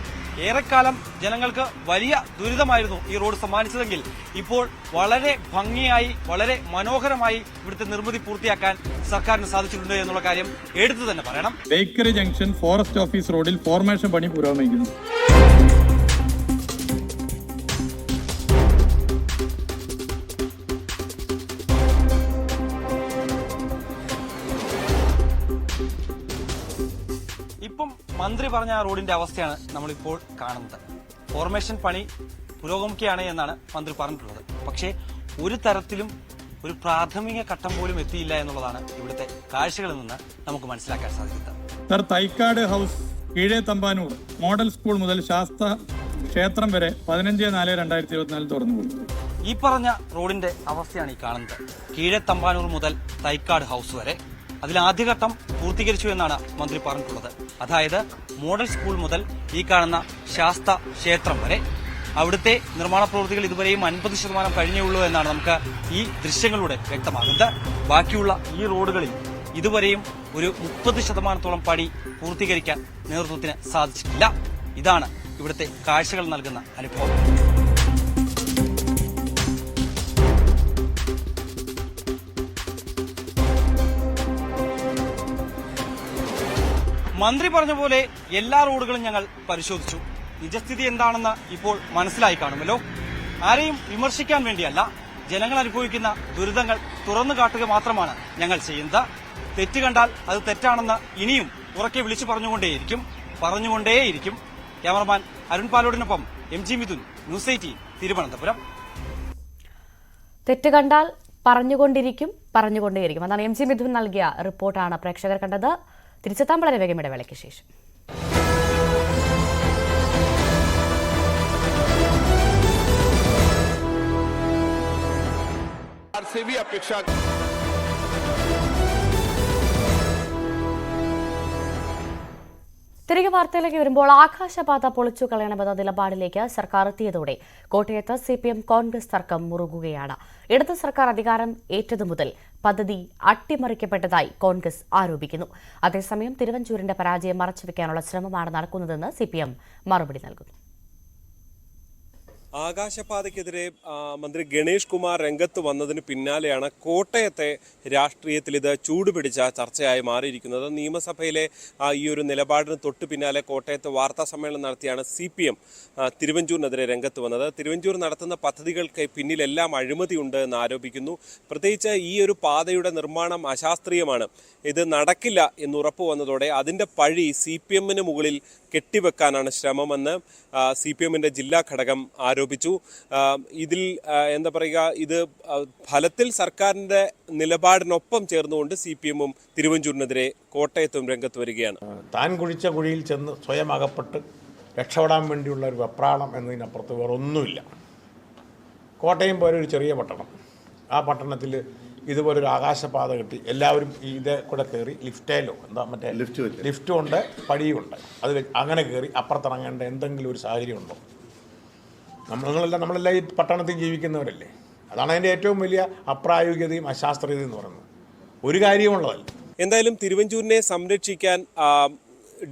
ഏറെക്കാലം ജനങ്ങൾക്ക് വലിയ ദുരിതമായിരുന്നു ഈ റോഡ് സമ്മാനിച്ചതെങ്കിൽ ഇപ്പോൾ വളരെ ഭംഗിയായി വളരെ മനോഹരമായി ഇവിടുത്തെ നിർമ്മിതി പൂർത്തിയാക്കാൻ സർക്കാരിന് സാധിച്ചിട്ടുണ്ട് എന്നുള്ള കാര്യം എടുത്തു തന്നെ പറയണം. ബേക്കറി ജംഗ്ഷൻ ഫോറസ്റ്റ് ഓഫീസ് റോഡിൽ ഫോർമേഷൻ പണി പുരോഗമിക്കുന്നു. ഇപ്പം മന്ത്രി പറഞ്ഞ റോഡിന്റെ അവസ്ഥയാണ് നമ്മളിപ്പോൾ കാണുന്നത്. ഫോർമേഷൻ പണി പുരോഗമിക്കുകയാണ് എന്നാണ് മന്ത്രി പറഞ്ഞിട്ടുള്ളത്. പക്ഷേ ഒരു തരത്തിലും ഒരു പ്രാഥമിക ഘട്ടം പോലും എത്തിയില്ല എന്നുള്ളതാണ് ഇവിടുത്തെ കാഴ്ചകളിൽ നിന്ന് നമുക്ക് മനസ്സിലാക്കാൻ സാധിക്കുന്നത്. സർ, തൈക്കാട് ഹൌസ് കീഴേ തമ്പാനൂർ മോഡൽ സ്കൂൾ മുതൽ ശാസ്ത ക്ഷേത്രം വരെ 15/4/2024 തുറന്നു കൊടുത്തു. ഈ പറഞ്ഞ റോഡിന്റെ അവസ്ഥയാണ് ഈ കാണുന്നത്. കീഴേ തമ്പാനൂർ മുതൽ തൈക്കാട് ഹൌസ് വരെ അതിൽ ആദ്യഘട്ടം പൂർത്തീകരിച്ചു എന്നാണ് മന്ത്രി പറഞ്ഞിട്ടുള്ളത്. അതായത് മോഡൽ സ്കൂൾ മുതൽ ഈ കാണുന്ന ശാസ്ത ക്ഷേത്രം വരെ. അവിടുത്തെ നിർമ്മാണ പ്രവൃത്തികൾ ഇതുവരെയും 50% കഴിഞ്ഞുള്ളൂ എന്നാണ് നമുക്ക് ഈ ദൃശ്യങ്ങളിലൂടെ വ്യക്തമാകുന്നത്. ബാക്കിയുള്ള ഈ റോഡുകളിൽ ഇതുവരെയും ഒരു 30% പണി പൂർത്തീകരിക്കാൻ നേതൃത്വത്തിന് സാധിച്ചിട്ടില്ല. ഇതാണ് ഇവിടുത്തെ കാഴ്ചകൾ നൽകുന്ന അനുഭവം. മന്ത്രി പറഞ്ഞ പോലെ എല്ലാ റോഡുകളും ഞങ്ങൾ പരിശോധിച്ചു. നിജസ്ഥിതി എന്താണെന്ന് ഇപ്പോൾ മനസ്സിലായി കാണുമല്ലോ. ആരെയും വിമർശിക്കാൻ വേണ്ടിയല്ല, ജനങ്ങൾ അനുഭവിക്കുന്ന ദുരിതങ്ങൾ തുറന്നു കാട്ടുക മാത്രമാണ് ഞങ്ങൾ ചെയ്യുന്നത്. തെറ്റ് കണ്ടാൽ അത് തെറ്റാണെന്ന് ഇനിയും ഉറക്കെ വിളിച്ചു പറഞ്ഞുകൊണ്ടേയിരിക്കും. ക്യാമറമാൻ അരുൺ പാലോടിനൊപ്പം MG മിഥുൻ, ന്യൂസ് 18 തിരുവനന്തപുരം. തെറ്റ് കണ്ടാൽ പറഞ്ഞുകൊണ്ടേയിരിക്കും. അതാണ് MG മിഥുൻ നൽകിയ റിപ്പോർട്ടാണ് പ്രേക്ഷകർ കണ്ടത്. തിരിച്ചെത്താൻ വളരെ വേഗം ഇടവേളയ്ക്ക് ശേഷം. തിരികെ വാർത്തയിലേക്ക് വരുമ്പോൾ ആകാശപാത പൊളിച്ചു കളയണമെന്ന നിലപാടിലേക്ക് സർക്കാർ എത്തിയതോടെ കോട്ടയത്ത് CPM കോൺഗ്രസ് തർക്കം മുറുകുകയാണ്. ഇടത് സർക്കാർ അധികാരം ഏറ്റതു മുതൽ പദ്ധതി അട്ടിമറിക്കപ്പെട്ടതായി കോൺഗ്രസ് ആരോപിക്കുന്നു. അതേസമയം തിരുവഞ്ചൂരിന്റെ പരാജയം മറച്ചുവെക്കാനുള്ള ശ്രമമാണ് നടക്കുന്നതെന്ന് CPM മറുപടി നൽകുന്നു. ആകാശപാതയ്ക്കെതിരെ മന്ത്രി ഗണേഷ് കുമാർ രംഗത്ത് വന്നതിന് പിന്നാലെയാണ് കോട്ടയത്തെ രാഷ്ട്രീയത്തിൽ ഇത് ചൂടുപിടിച്ച ചർച്ചയായി മാറിയിരിക്കുന്നത്. നിയമസഭയിലെ ഈ ഒരു നിലപാടിന് തൊട്ടു പിന്നാലെ കോട്ടയത്ത് വാർത്താ സമ്മേളനം നടത്തിയാണ് CPM തിരുവഞ്ചൂരിനെതിരെ രംഗത്ത് വന്നത്. തിരുവഞ്ചൂർ നടത്തുന്ന പദ്ധതികൾക്ക് പിന്നിലെല്ലാം അഴിമതിയുണ്ട് എന്ന് ആരോപിക്കുന്നു. പ്രത്യേകിച്ച് ഈ ഒരു പാതയുടെ നിർമ്മാണം അശാസ്ത്രീയമാണ്, ഇത് നടക്കില്ല എന്നുറപ്പ് വന്നതോടെ അതിൻ്റെ പഴി CPMന് മുകളിൽ കെട്ടിവെക്കാനാണ് ശ്രമമെന്ന് CPM-ന്റെ ജില്ലാ ഘടകം ആരോപിച്ചു. ഇതിൽ എന്താ പറയുക, ഇത് ഫലത്തിൽ സർക്കാരിന്റെ നിലപാടിനൊപ്പം ചേർന്നുകൊണ്ട് CPM-ഉം തിരുവഞ്ചൂരിനെതിരെ കോട്ടയത്തും രംഗത്ത് വരികയാണ്. താൻ കുഴിച്ച കുഴിയിൽ ചെന്ന് സ്വയം അകപ്പെട്ട് രക്ഷപ്പെടാൻ വേണ്ടിയുള്ള ഒരു വെപ്രാളം എന്നതിനപ്പുറത്ത് വേറെ ഒന്നുമില്ല. കോട്ടയം പോലെ ഒരു ചെറിയ പട്ടണം, ആ പട്ടണത്തിൽ ഇതുപോലൊരു ആകാശപാത കിട്ടി എല്ലാവരും ഇതേ കൂടെ കയറി ലിഫ്റ്റേലോ എന്താ മറ്റേ ലിഫ്റ്റും ഉണ്ട് പടിയുമുണ്ട്, അതിൽ അങ്ങനെ കയറി അപ്പുറത്തിറങ്ങേണ്ട എന്തെങ്കിലും ഒരു സാഹചര്യം ഉണ്ടോ? നമ്മളെല്ലാം ഈ പട്ടണത്തിൽ ജീവിക്കുന്നവരല്ലേ. അതാണ് അതിൻ്റെ ഏറ്റവും വലിയ അപ്രായോഗികതയും അശാസ്ത്രീയതയും എന്ന് പറയുന്നത്. ഒരു കാര്യമുള്ളതല്ല. എന്തായാലും തിരുവഞ്ചൂരിനെ സംരക്ഷിക്കാൻ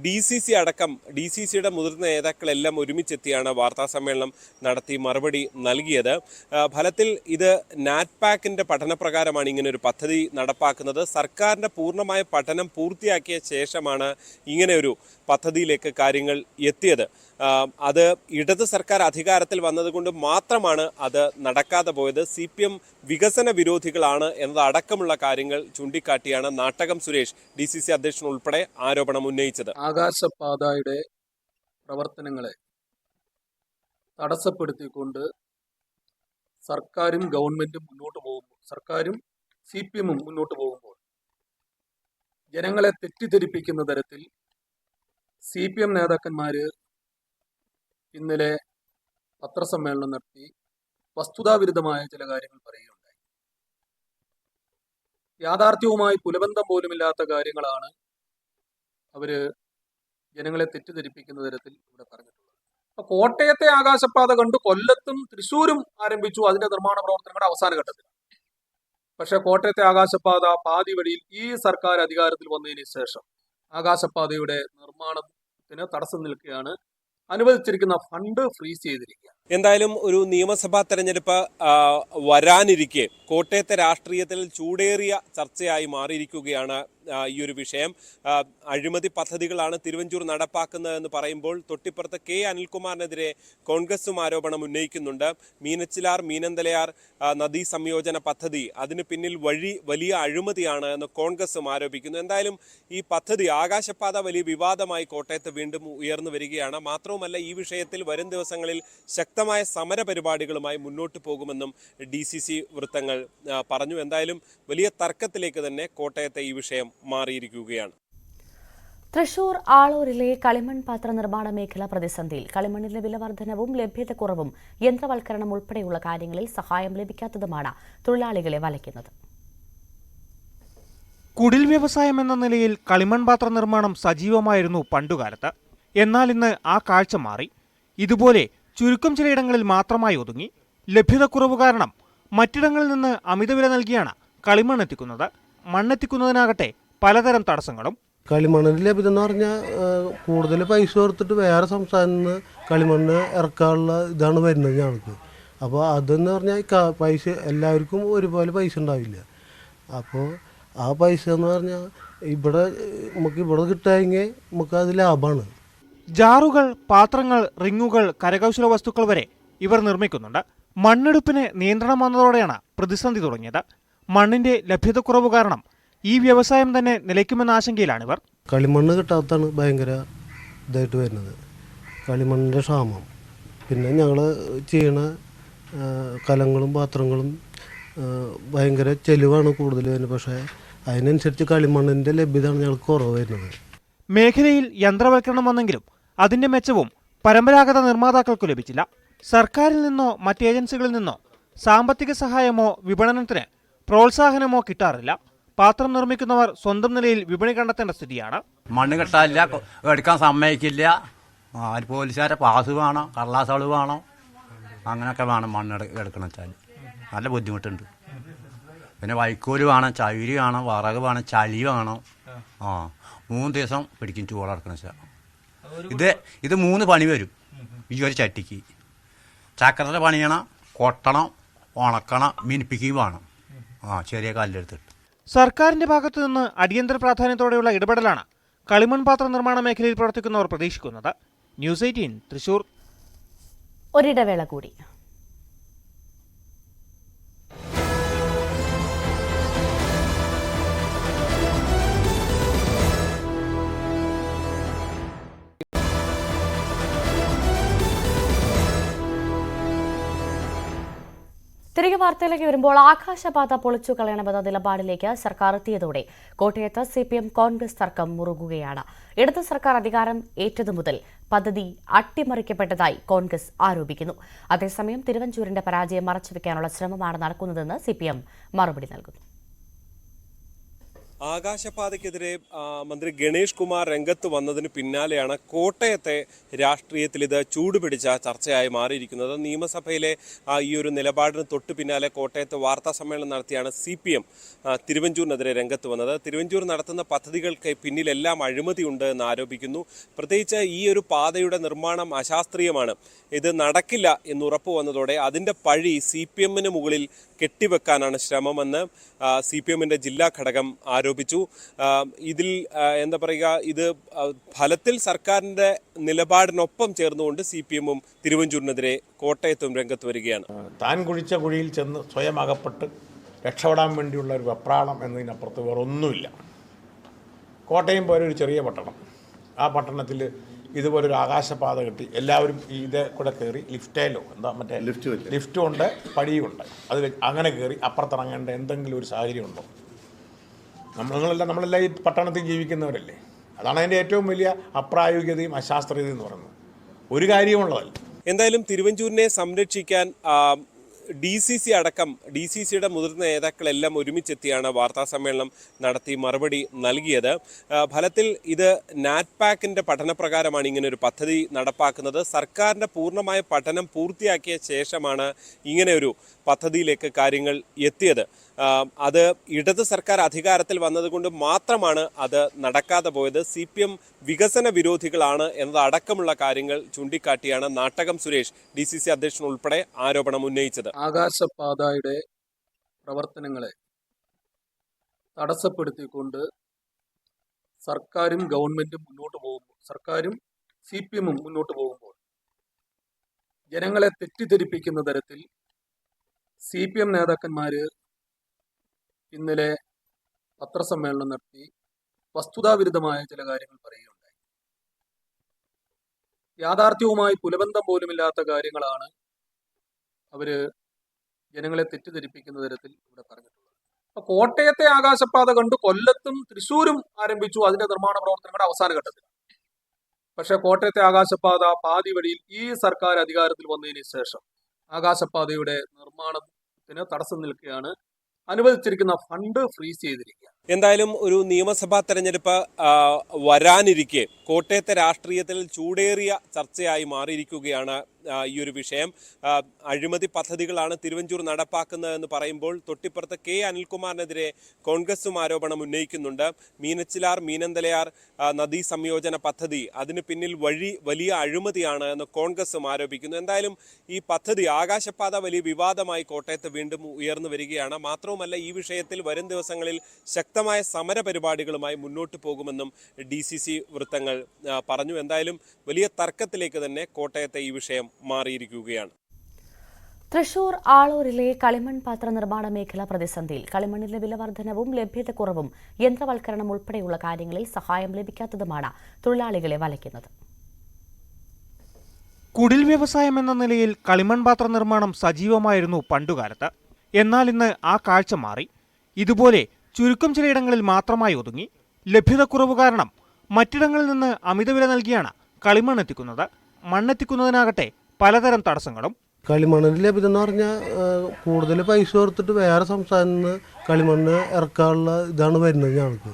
DCC അടക്കം DCCയുടെ മുതിർന്ന നേതാക്കളെല്ലാം ഒരുമിച്ചെത്തിയാണ് വാർത്താ സമ്മേളനം നടത്തി മറുപടി നൽകിയത്. ഫലത്തിൽ ഇത് നാറ്റ്പാക്കിന്റെ പഠനപ്രകാരമാണ് ഇങ്ങനെ ഒരു പദ്ധതി നടപ്പാക്കുന്നത്. സർക്കാരിന്റെ പൂർണ്ണമായ പഠനം പൂർത്തിയാക്കിയ ശേഷമാണ് ഇങ്ങനെ ഒരു പദ്ധതിയിലേക്ക് കാര്യങ്ങൾ എത്തിയത്. അത് ഇടത് സർക്കാർ അധികാരത്തിൽ വന്നതുകൊണ്ട് മാത്രമാണ് അത് നടക്കാതെ പോയത്. CPM വികസന വിരോധികളാണ് എന്നതടക്കമുള്ള കാര്യങ്ങൾ ചൂണ്ടിക്കാട്ടിയാണ് നാട്ടകം സുരേഷ് DCC അധ്യക്ഷൻ ഉൾപ്പെടെ ആരോപണം ഉന്നയിച്ചത്. ആകാശപാതയുടെ പ്രവർത്തനങ്ങളെ തടസ്സപ്പെടുത്തിക്കൊണ്ട് സർക്കാരും ഗവൺമെന്റും മുന്നോട്ട് പോകുമ്പോൾ, സർക്കാരും CPM-ഉം മുന്നോട്ട് പോകുമ്പോൾ ജനങ്ങളെ തെറ്റിദ്ധരിപ്പിക്കുന്ന തരത്തിൽ CPM നേതാക്കന്മാര് ഇന്നലെ പത്രസമ്മേളനം നടത്തി വസ്തുതാവിരുദ്ധമായ ചില കാര്യങ്ങൾ പറയുകയുണ്ടായി. യാഥാർത്ഥ്യവുമായി പുലബന്ധം പോലുമില്ലാത്ത കാര്യങ്ങളാണ് അവര് ജനങ്ങളെ തെറ്റിദ്ധരിപ്പിക്കുന്ന തരത്തിൽ ഇവിടെ പറഞ്ഞിട്ടുള്ളത്. അപ്പൊ കോട്ടയത്തെ ആകാശപാത കണ്ടു കൊല്ലത്തും തൃശ്ശൂരും ആരംഭിച്ചു അതിന്റെ നിർമ്മാണ പ്രവർത്തനങ്ങളുടെ അവസാന ഘട്ടത്തിൽ. പക്ഷെ കോട്ടയത്തെ ആകാശപാത പാതി വഴിയിൽ ഈ സർക്കാർ അധികാരത്തിൽ വന്നതിന് ശേഷം ആകാശപാതയുടെ നിർമ്മാണത്തിന് തടസ്സം നിൽക്കുകയാണ്. അനുവദിച്ചിരിക്കുന്ന ഫണ്ട് ഫ്രീസ് ചെയ്തിരിക്കുക. എന്തായാലും ഒരു നിയമസഭാ തെരഞ്ഞെടുപ്പ് വരാനിരിക്കെ കോട്ടയത്തെ രാഷ്ട്രീയത്തിൽ ചൂടേറിയ ചർച്ചയായി മാറിയിരിക്കുകയാണ് ഈ ഒരു വിഷയം. അഴിമതി പദ്ധതികളാണ് തിരുവഞ്ചൂർ നടപ്പാക്കുന്നതെന്ന് പറയുമ്പോൾ തൊട്ടിപ്പുറത്ത് K. അനിൽകുമാറിനെതിരെ കോൺഗ്രസും ആരോപണം ഉന്നയിക്കുന്നുണ്ട്. മീനച്ചിലാർ മീനന്തലയാർ നദീ സംയോജന പദ്ധതി, അതിന് പിന്നിൽ വലിയ അഴിമതിയാണ് എന്ന് കോൺഗ്രസും ആരോപിക്കുന്നു. എന്തായാലും ഈ പദ്ധതി ആകാശപാത വലിയ വിവാദമായി കോട്ടയത്ത് വീണ്ടും ഉയർന്നു വരികയാണ്. മാത്രവുമല്ല, ഈ വിഷയത്തിൽ വരും ദിവസങ്ങളിൽ ശക്തമായ സമര പരിപാടികളുമായി മുന്നോട്ട് പോകുമെന്നും DCC വൃത്തങ്ങൾ പറഞ്ഞു. എന്തായാലും വലിയ തർക്കത്തിലേക്ക് തന്നെ കോട്ടയത്തെ ഈ വിഷയം മാറിയിരിക്കുകയാണ്. തൃശൂർ ആളൂരിലെ കളിമൺ പാത്ര നിർമ്മാണ മേഖല പ്രതിസന്ധിയിൽ. കളിമണ്ണിന്റെ വില വർധനവും ലഭ്യതക്കുറവും യന്ത്രവൽക്കരണം ഉൾപ്പെടെയുള്ള കാര്യങ്ങളിൽ സഹായം ലഭിക്കാത്തതുമാണ് തൊഴിലാളികളെ വലയ്ക്കുന്നത്. കുടിൽ വ്യവസായം എന്ന നിലയിൽ കളിമൺ പാത്ര നിർമ്മാണം സജീവമായിരുന്നു പണ്ടുകാലത്ത്. എന്നാൽ ഇന്ന് ആ കാഴ്ച മാറി. ഇതുപോലെ ചുരുക്കം ചിലയിടങ്ങളിൽ മാത്രമായി ഒതുങ്ങി. ലഭ്യതക്കുറവ് കാരണം മറ്റിടങ്ങളിൽ നിന്ന് അമിതവില നൽകിയാണ് കളിമണ്ണ് എത്തിക്കുന്നത്. മണ്ണെത്തിക്കുന്നതിനാകട്ടെ പലതരം തടസ്സങ്ങളും. കളിമണ്ണിന് ലഭ്യത എന്ന് പറഞ്ഞാൽ കൂടുതൽ പൈസ കൊടുത്തിട്ട് വേറെ സംസ്ഥാനത്ത് നിന്ന് കളിമണ്ണ് ഇറക്കാനുള്ള ഇതാണ് വരുന്നത് ഞങ്ങൾക്ക്. അപ്പോൾ അതെന്ന് പറഞ്ഞാൽ പൈസ എല്ലാവർക്കും ഒരുപോലെ പൈസ ഉണ്ടാവില്ല. അപ്പോൾ ആ പൈസ എന്ന് പറഞ്ഞാൽ നമുക്ക് ഇവിടെ കിട്ടാമെങ്കിൽ നമുക്ക് അത് ലാഭമാണ്. ജാറുകൾ, പാത്രങ്ങൾ, റിങ്ങുകൾ, കരകൗശല വസ്തുക്കൾ വരെ ഇവർ നിർമ്മിക്കുന്നുണ്ട്. മണ്ണെടുപ്പിന് നിയന്ത്രണം വന്നതോടെയാണ് പ്രതിസന്ധി തുടങ്ങിയത്. മണ്ണിന്റെ ലഭ്യതക്കുറവ് കാരണം ഈ വ്യവസായം തന്നെ നിലയ്ക്കുമെന്ന ആശങ്കയിലാണിവർ. കളിമണ്ണ് കിട്ടാത്തതാണ് ഭയങ്കര ഇതായിട്ട് വരുന്നത്, കളിമണ്ണിൻ്റെ ക്ഷാമം. പിന്നെ ഞങ്ങൾ ചെയ്യണ കലങ്ങളും പാത്രങ്ങളും ഭയങ്കര ചെലവാണ് കൂടുതൽ വരുന്നത്. പക്ഷേ അതിനനുസരിച്ച് കളിമണ്ണിൻ്റെ ലഭ്യതയാണ് ഞങ്ങൾക്ക് കുറവ് വരുന്നത്. മേഖലയിൽ യന്ത്രവൽക്കരണം വന്നെങ്കിലും അതിന്റെ മെച്ചവും പരമ്പരാഗത നിർമ്മാതാക്കൾക്ക് ലഭിച്ചില്ല. സർക്കാരിൽ നിന്നോ മറ്റ് ഏജൻസികളിൽ നിന്നോ സാമ്പത്തിക സഹായമോ വിപണനത്തിന് പ്രോത്സാഹനമോ കിട്ടാറില്ല. പാത്രം നിർമ്മിക്കുന്നവർ സ്വന്തം നിലയിൽ വിപണി കണ്ടെത്തേണ്ട സ്ഥിതിയാണ്. മണ്ണ് കിട്ടാനില്ല, എടുക്കാൻ സമ്മതിക്കില്ല. പോലീസുകാരെ പാസ് വേണം, കള്ളാസള് വേണം, അങ്ങനെയൊക്കെ വേണം. മണ്ണ് എടുക്കണം വെച്ചാൽ നല്ല ബുദ്ധിമുട്ടുണ്ട്. പിന്നെ വൈക്കോല് വേണം, ചകിരി വേണം, വിറക് വേണം, ചളി വേണം. 3 ദിവസം പിടിക്കും ചൂടറക്കണം വെച്ചാൽ. ഇത് 3 പണി വരും ഈ ഒരു ചട്ടിക്ക്. ചക്കരയുടെ പണിയണം, കൊട്ടണം, ഉണക്കണം, മിനിപ്പിക്കുകയും വേണം. ചെറിയ കല്ലെടുത്തിട്ട്. സർക്കാരിന്റെ ഭാഗത്തു നിന്ന് അടിയന്തര പ്രാധാന്യത്തോടെയുള്ള ഇടപെടലാണ് കളിമൺ പാത്ര നിർമ്മാണ മേഖലയിൽ പ്രവർത്തിക്കുന്നവർ പ്രതീക്ഷിക്കുന്നത്. ന്യൂസ് 18 തൃശൂർ. ഒരിടവേള കൂടി. തിരികെ വാർത്തയിലേക്ക് വരുമ്പോൾ ആകാശപാത പൊളിച്ചു കളയണമെന്ന നിലപാടിലേക്ക് സർക്കാർ എത്തിയതോടെ കോട്ടയത്ത് CPM കോൺഗ്രസ് തർക്കം മുറുകുകയാണ്. ഇടത് സർക്കാർ അധികാരം ഏറ്റതു മുതൽ പദ്ധതി അട്ടിമറിക്കപ്പെട്ടതായി കോൺഗ്രസ് ആരോപിക്കുന്നു. അതേസമയം തിരുവഞ്ചൂരിന്റെ പരാജയം മറച്ചുവെക്കാനുള്ള ശ്രമമാണ് നടക്കുന്നതെന്ന് CPM മറുപടി നൽകുന്നു. ആകാശപാതയ്ക്കെതിരെ മന്ത്രി ഗണേഷ് കുമാർ രംഗത്ത് വന്നതിന് പിന്നാലെയാണ് കോട്ടയത്തെ രാഷ്ട്രീയത്തിൽ ഇത് ചൂടുപിടിച്ച ചർച്ചയായി മാറിയിരിക്കുന്നത്. നിയമസഭയിലെ ഈ ഒരു നിലപാടിന് തൊട്ടു പിന്നാലെ കോട്ടയത്ത് വാർത്താ സമ്മേളനം നടത്തിയാണ് CPM തിരുവഞ്ചൂരിനെതിരെ രംഗത്ത് വന്നത്. തിരുവഞ്ചൂർ നടത്തുന്ന പദ്ധതികൾക്ക് പിന്നിലെല്ലാം അഴിമതിയുണ്ട് എന്ന് ആരോപിക്കുന്നു. പ്രത്യേകിച്ച് ഈ ഒരു പാതയുടെ നിർമ്മാണം അശാസ്ത്രീയമാണ്, ഇത് നടക്കില്ല എന്ന് ഉറപ്പു വന്നതോടെ അതിൻ്റെ പഴി CPMന് മുകളിൽ കെട്ടിവെക്കാനാണ് ശ്രമമെന്ന് CPMന്റെ ജില്ലാ ഘടകം ആരോപിച്ചു. ഇതിൽ എന്താ പറയുക, ഇത് ഫലത്തിൽ സർക്കാരിൻ്റെ നിലപാടിനൊപ്പം ചേർന്നുകൊണ്ട് CPMും തിരുവഞ്ചൂരിനെതിരെ കോട്ടയത്തും രംഗത്ത് വരികയാണ്. താൻ കുഴിച്ച കുഴിയിൽ ചെന്ന് സ്വയം അകപ്പെട്ട് രക്ഷപ്പെടാൻ വേണ്ടിയുള്ള ഒരു വെപ്രാളം എന്നതിനപ്പുറത്ത് വേറെ ഒന്നുമില്ല. കോട്ടയം പോലെ ഒരു ചെറിയ പട്ടണം, ആ പട്ടണത്തിൽ ഇതുപോലൊരു ആകാശപാത കിട്ടി എല്ലാവരും ഇതേ കൂടെ കയറി ലിഫ്റ്റേലോ എന്താ മറ്റേ ലിഫ്റ്റും ഉണ്ട് പടിയുമുണ്ട്, അത് അങ്ങനെ കയറി അപ്പുറത്തിറങ്ങേണ്ട എന്തെങ്കിലും ഒരു സാഹചര്യം ഉണ്ടോ? നമ്മളെല്ലാം ഈ പട്ടണത്തിൽ ജീവിക്കുന്നവരല്ലേ. അതാണ് അതിൻ്റെ ഏറ്റവും വലിയ അപ്രായോഗികതയും അശാസ്ത്രീയതയും എന്ന് പറയുന്നത്. ഒരു കാര്യമുള്ളതല്ല. എന്തായാലും തിരുവഞ്ചൂരിനെ സംരക്ഷിക്കാൻ DCC അടക്കം DCCയുടെ മുതിർന്ന നേതാക്കളെല്ലാം ഒരുമിച്ചെത്തിയാണ് വാർത്താ സമ്മേളനം നടത്തി മറുപടി നൽകിയത്. ഫലത്തിൽ ഇത് നാറ്റ്പാക്കിൻ്റെ പഠനപ്രകാരമാണ് ഇങ്ങനെ ഒരു പദ്ധതി നടപ്പാക്കുന്നത്. സർക്കാരിൻ്റെ പൂർണ്ണമായ പഠനം പൂർത്തിയാക്കിയ ശേഷമാണ് ഇങ്ങനെ ഒരു പദ്ധതിയിലേക്ക് കാര്യങ്ങൾ എത്തിയത്. അത് ഇടത് സർക്കാർ അധികാരത്തിൽ വന്നതുകൊണ്ട് മാത്രമാണ് അത് നടക്കാതെ പോയത്. CPM വികസന വിരോധികളാണ് എന്നതടക്കമുള്ള കാര്യങ്ങൾ ചൂണ്ടിക്കാട്ടിയാണ് നാട്ടകം സുരേഷ് DCC അധ്യക്ഷൻ ഉൾപ്പെടെ ആരോപണം ഉന്നയിച്ചത്. ആകാശപാതയുടെ പ്രവർത്തനങ്ങളെ തടസ്സപ്പെടുത്തിക്കൊണ്ട് സർക്കാരും ഗവൺമെന്റും മുന്നോട്ട് പോകുമ്പോൾ, സർക്കാരും CPMും മുന്നോട്ട് പോകുമ്പോൾ ജനങ്ങളെ തെറ്റിദ്ധരിപ്പിക്കുന്ന തരത്തിൽ CPM നേതാക്കന്മാര് ഇന്നലെ പത്രസമ്മേളനം നടത്തി വസ്തുതാവിരുദ്ധമായ ചില കാര്യങ്ങൾ പറയുകയുണ്ടായി. യാഥാർത്ഥ്യവുമായി പുലബന്ധം പോലുമില്ലാത്ത കാര്യങ്ങളാണ് അവര് ജനങ്ങളെ തെറ്റിദ്ധരിപ്പിക്കുന്ന തരത്തിൽ ഇവിടെ പറഞ്ഞിട്ടുള്ളത്. അപ്പൊ കോട്ടയത്തെ ആകാശപാത കണ്ട് കൊല്ലത്തും തൃശ്ശൂരും ആരംഭിച്ചു അതിന്റെ നിർമ്മാണ പ്രവർത്തനങ്ങളുടെ അവസാന ഘട്ടത്തിൽ. പക്ഷെ കോട്ടയത്തെ ആകാശപാത പാതി വഴിയിൽ ഈ സർക്കാർ അധികാരത്തിൽ വന്നതിന് ശേഷം ആകാശപാതയുടെ നിർമ്മാണത്തിന് തടസ്സം നിൽക്കുകയാണ്. അനുവദിച്ചിരിക്കുന്ന ഫണ്ട് ഫ്രീസ് ചെയ്തിരിക്കുക. എന്തായാലും ഒരു നിയമസഭാ തെരഞ്ഞെടുപ്പ് വരാനിരിക്കെ കോട്ടയത്തെ രാഷ്ട്രീയത്തിൽ ചൂടേറിയ ചർച്ചയായി മാറിയിരിക്കുകയാണ് ഈ ഒരു വിഷയം. അഴിമതി പദ്ധതികളാണ് തിരുവഞ്ചൂർ നടപ്പാക്കുന്നതെന്ന് പറയുമ്പോൾ തൊട്ടിപ്പുറത്ത് K അനിൽകുമാറിനെതിരെ കോൺഗ്രസും ആരോപണം ഉന്നയിക്കുന്നുണ്ട്. മീനച്ചിലാർ മീനന്തലയാർ നദീ സംയോജന പദ്ധതി അതിന് പിന്നിൽ വലിയ അഴിമതിയാണ് എന്ന് കോൺഗ്രസും ആരോപിക്കുന്നു. എന്തായാലും ഈ പദ്ധതി ആകാശപാത വലിയ വിവാദമായി കോട്ടയത്ത് വീണ്ടും ഉയർന്നു വരികയാണ്. മാത്രവുമല്ല ഈ വിഷയത്തിൽ വരും ദിവസങ്ങളിൽ ശക്തമായ സമര പരിപാടികളുമായി മുന്നോട്ട് പോകുമെന്നും DCC വൃത്തങ്ങൾ പറഞ്ഞു. എന്തായാലും വലിയ തർക്കത്തിലേക്ക് തന്നെ കോട്ടയത്തെ ഈ വിഷയം മാറിയിരിക്കുകയാണ്. തൃശൂർ ആളൂരിലെ കളിമൺ പാത്ര നിർമ്മാണ മേഖല പ്രതിസന്ധിയിൽ. കളിമണ്ണിലെ വിലവർദ്ധനവും ലഭ്യതക്കുറവും യന്ത്രവൽക്കരണം ഉൾപ്പെടെയുള്ള കാര്യങ്ങളിൽ സഹായം ലഭിക്കാത്തതുമാണ് തൊഴിലാളികളെ വലയ്ക്കുന്നത്. കുടിൽ വ്യവസായം എന്ന നിലയിൽ കളിമൺ പാത്ര നിർമ്മാണം സജീവമായിരുന്നു പണ്ടുകാലത്ത്. എന്നാൽ ഇന്ന് ആ കാഴ്ച മാറി. ഇതുപോലെ ചുരുക്കം ചിലയിടങ്ങളിൽ മാത്രമായി ഒതുങ്ങി. ലഭ്യതക്കുറവ് കാരണം മറ്റിടങ്ങളിൽ നിന്ന് അമിതവില നൽകിയാണ് കളിമണ്ണ് എത്തിക്കുന്നത്. മണ്ണെത്തിക്കുന്നതിനാകട്ടെ പലതരം തടസ്സങ്ങളും. കളിമണ്ണിൻ്റെ ലഭ്യത എന്ന് പറഞ്ഞാൽ കൂടുതൽ പൈസ കൊടുത്തിട്ട് വേറെ സംസ്ഥാനത്ത് നിന്ന് കളിമണ്ണ് ഇറക്കാനുള്ള ഇതാണ് വരുന്നത് ഞങ്ങൾക്ക്.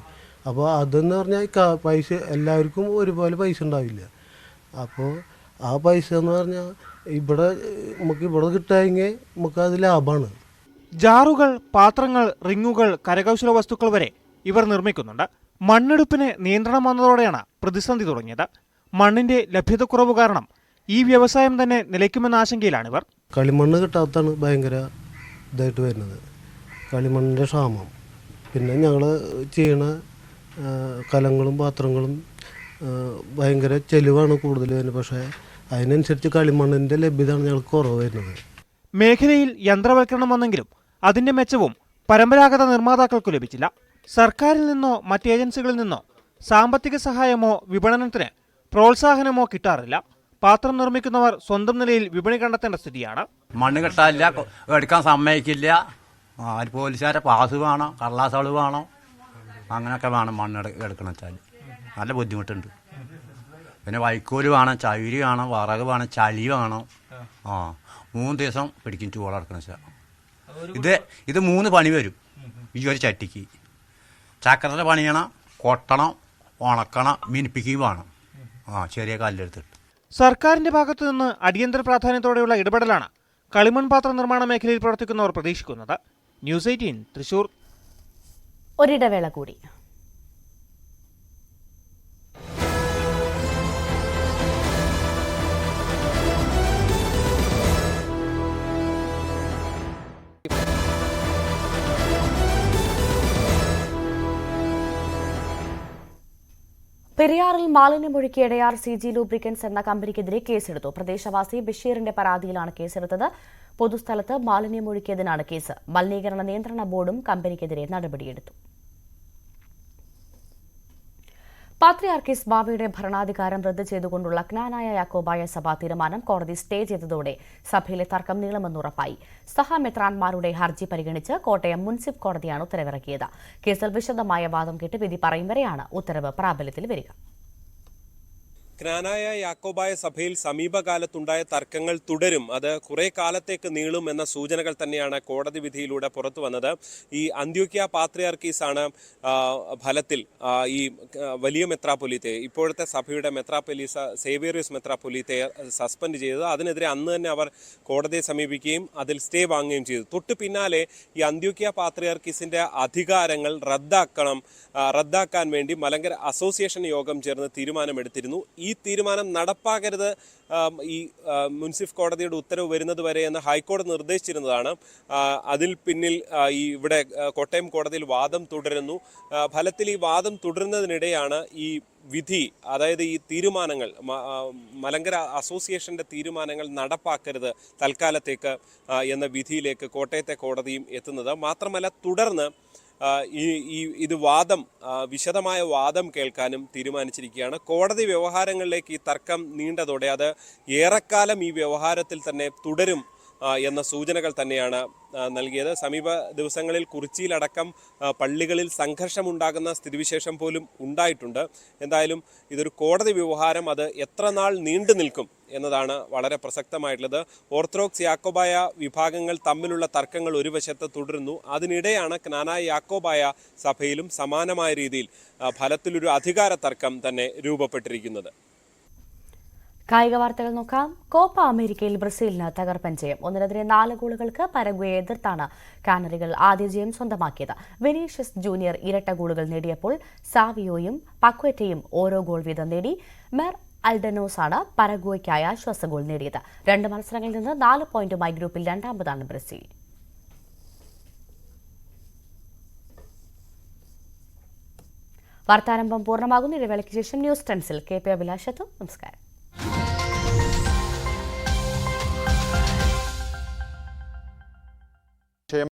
അപ്പോൾ അതെന്ന് പറഞ്ഞാൽ പൈസ എല്ലാവർക്കും ഒരുപോലെ പൈസ ഉണ്ടാവില്ല. അപ്പോൾ ആ പൈസ എന്ന് പറഞ്ഞാൽ നമുക്ക് ഇവിടെ കിട്ടാമെങ്കിൽ നമുക്കത് ലാഭമാണ്. ജാറുകൾ, പാത്രങ്ങൾ, റിങ്ങുകൾ, കരകൗശല വസ്തുക്കൾ വരെ ഇവർ നിർമ്മിക്കുന്നുണ്ട്. മണ്ണെടുപ്പിന് നിയന്ത്രണം വന്നതോടെയാണ് പ്രതിസന്ധി തുടങ്ങിയത്. മണ്ണിന്റെ ലഭ്യതക്കുറവ് കാരണം ഈ വ്യവസായം തന്നെ നിലയ്ക്കുമെന്ന ആശങ്കയിലാണിവർ. കളിമണ്ണ് കിട്ടാത്തതാണ് ഭയങ്കര ഇതായിട്ട് വരുന്നത്, കളിമണ്ണിൻ്റെ ക്ഷാമം. പിന്നെ ഞങ്ങൾ ചെയ്യണ കലങ്ങളും പാത്രങ്ങളും ഭയങ്കര ചെലവാണ് കൂടുതൽ വരുന്നത്. പക്ഷേ അതിനനുസരിച്ച് കളിമണ്ണിൻ്റെ ലഭ്യതയാണ് ഞങ്ങൾക്ക് കുറവ് വരുന്നത്. മേഖലയിൽ യന്ത്രവൽക്കരണം വന്നെങ്കിലും അതിന്റെ മെച്ചവും പരമ്പരാഗത നിർമ്മാതാക്കൾക്കു ലഭിച്ചില്ല. സർക്കാരിൽ നിന്നോ മറ്റ് ഏജൻസികളിൽ നിന്നോ സാമ്പത്തിക സഹായമോ വിപണനത്തിന് പ്രോത്സാഹനമോ കിട്ടാറില്ല. പാത്രം നിർമ്മിക്കുന്നവർ സ്വന്തം നിലയിൽ വിപണി കണ്ടെത്തേണ്ട സ്ഥിതിയാണ്. മണ്ണ് കിട്ടാനില്ല, എടുക്കാൻ സമ്മതിക്കില്ല, പോലീസുകാരെ പാസ് വേണം, കള്ളാസള് വേണം, അങ്ങനെയൊക്കെ വേണം മണ്ണ് എടുക്കണം വെച്ചാൽ. നല്ല ബുദ്ധിമുട്ടുണ്ട്. പിന്നെ വൈക്കോല് വേണം, ചകിരി വേണം, വിറക് വേണം, ചളി വേണം. 3 ദിവസം പിടിക്കും ചൂട് എടുക്കണം വെച്ചാൽ. ഇത് 3 പണി വരും ഈ ഒരു ചട്ടിക്ക്. ചക്കരയുടെ പണിയണം, കൊട്ടണം, ഉണക്കണം, മിനിപ്പിക്കുകയും വേണം. ചെറിയ കല്ലെടുത്തിട്ട്. സർക്കാരിന്റെ ഭാഗത്തു നിന്ന് അടിയന്തര പ്രാധാന്യത്തോടെയുള്ള ഇടപെടലാണ് കളിമൺ പാത്ര നിർമ്മാണ മേഖലയിൽ പ്രവർത്തിക്കുന്നവർ പ്രതീക്ഷിക്കുന്നത്. ന്യൂസ് 18 തൃശൂർ. ഒരിടവേള കൂടി. പെരിയാറിൽ മാലിന്യമൊഴുക്കി എടയാർ CG ലൂബ്രിക്കൻസ് എന്ന കമ്പനിക്കെതിരെ കേസെടുത്തു. പ്രദേശവാസി ബഷീറിന്റെ പരാതിയിലാണ് കേസെടുത്തത്. പൊതുസ്ഥലത്ത് മാലിന്യമൊഴുക്കിയതിനാണ് കേസ്. മലിനീകരണ നിയന്ത്രണ ബോർഡും കമ്പനിക്കെതിരെ നടപടിയെടുത്തു. പാത്രിയാർക്കീസ് ബാവയുടെ ഭരണാധികാരം റദ്ദ് ചെയ്തുകൊണ്ടുള്ള ക്നാനായ യാക്കോബായ സഭ തീരുമാനം കോടതി സ്റ്റേ ചെയ്തതോടെ സഭയിലെ തർക്കം നീളുമെന്നുറപ്പായി. സഹമെത്രാൻമാരുടെ ഹർജി പരിഗണിച്ച് കോട്ടയം മുൻസിഫ് കോടതിയാണ് ഉത്തരവിറക്കിയത്. കേസിൽ വിശദമായ വാദം കേട്ട് വിധി പറയും വരെയാണ് ഉത്തരവ് പ്രാബല്യത്തിൽ വരിക. ക്നാനായ യാക്കോബായ സഭയിൽ സമീപകാലത്തുണ്ടായ തർക്കങ്ങൾ തുടരും, അത് കുറെ കാലത്തേക്ക് നീളും എന്ന സൂചനകൾ തന്നെയാണ് കോടതി വിധിയിലൂടെ പുറത്തു വന്നത്. ഈ അന്ത്യോക്യ പാത്രിയാർക്കീസാണ് ഫലത്തിൽ ഈ വലിയ മെത്രാപ്പൊലീത്തയെ, ഇപ്പോഴത്തെ സഭയുടെ മെത്രാപ്പൊലീസ സേവേറിയസ് മെത്രാപ്പൊലീത്തയെ സസ്പെൻഡ് ചെയ്തത്. അതിനെതിരെ അന്ന് തന്നെ അവർ കോടതിയെ സമീപിക്കുകയും അതിൽ സ്റ്റേ വാങ്ങുകയും ചെയ്തു. തൊട്ടു പിന്നാലെ ഈ അന്ത്യോക്യ പാത്രിയാർക്കീസിന്റെ അധികാരങ്ങൾ റദ്ദാക്കാൻ വേണ്ടി മലങ്കര അസോസിയേഷൻ യോഗം ചേർന്ന് തീരുമാനമെടുത്തിരുന്നു. ഈ തീരുമാനം നടപ്പാക്കരുത്, ഈ മുൻസിഫ് കോടതിയുടെ ഉത്തരവ് വരുന്നത് വരെ എന്ന് ഹൈക്കോടതി നിർദ്ദേശിച്ചിരുന്നതാണ്. അതിൽ പിന്നിൽ ഇവിടെ കോട്ടയം കോടതിയിൽ വാദം തുടരുന്നു. ഫലത്തിൽ ഈ വാദം തുടരുന്നതിനിടെയാണ് ഈ വിധി, അതായത് ഈ തീരുമാനങ്ങൾ, മലങ്കര അസോസിയേഷന്റെ തീരുമാനങ്ങൾ നടപ്പാക്കരുത് തൽക്കാലത്തേക്ക് എന്ന വിധിയിലേക്ക് കോട്ടയത്തെ കോടതിയും എത്തുന്നത്. മാത്രമല്ല തുടർന്ന് ഇത് വിശദമായ വാദം കേൾക്കാനും തീരുമാനിച്ചിരിക്കുകയാണ്. കോടതി വ്യവഹാരങ്ങളിലേക്ക് ഈ തർക്കം നീണ്ടതോടെ അത് ഏറെക്കാലം ഈ വ്യവഹാരത്തിൽ തന്നെ തുടരും എന്ന സൂചനകൾ തന്നെയാണ് നൽകിയത്. സമീപ ദിവസങ്ങളിൽ കുറിച്ചിയിലടക്കം പള്ളികളിൽ സംഘർഷമുണ്ടാകുന്ന സ്ഥിതിവിശേഷം പോലും ഉണ്ടായിട്ടുണ്ട്. എന്തായാലും ഇതൊരു കോടതി വ്യവഹാരം, അത് എത്ര നാൾ നീണ്ടു നിൽക്കും എന്നതാണ് വളരെ പ്രസക്തമായിട്ടുള്ളത്. ഓർത്തഡോക്സ് യാക്കോബായ വിഭാഗങ്ങൾ തമ്മിലുള്ള തർക്കങ്ങൾ ഒരു വശത്ത് തുടരുന്നു. അതിനിടെയാണ് ക്നാനായ യാക്കോബായ സഭയിലും സമാനമായ രീതിയിൽ ഫലത്തിലൊരു അധികാര തർക്കം തന്നെ രൂപപ്പെട്ടിരിക്കുന്നത്. കായിക വാർത്തകൾ നോക്കാം. കോപ്പ അമേരിക്കയിൽ ബ്രസീലിന് തകർപ്പൻ ജയം. 1-4 ഗോളുകൾക്ക് പരഗ്വയെ എതിർത്താണ് കാനറികൾ ആദ്യ ജയം സ്വന്തമാക്കിയത്. വിനീഷ്യസ് ജൂനിയർ ഇരട്ട ഗോളുകൾ നേടിയപ്പോൾ സാവിയോയും പക്വറ്റയും ഓരോ ഗോൾ വീതം നേടി. മെർ അൽഡനോസാണ് പരഗ്വയ്ക്കായി ആശ്വാസ ഗോൾ നേടിയത്. 2 മത്സരങ്ങളിൽ നിന്ന് 4 പോയിന്റുമായി ഗ്രൂപ്പിൽ രണ്ടാമതാണ് ബ്രസീൽ. വാർത്താരംഭം പൂർണ്ണമാകുന്നു. ഇടവേളയ്ക്ക് ശേഷം ന്യൂസ് ടെൻസിൽ KP അഭിലാഷത്തും. നമസ്കാരം.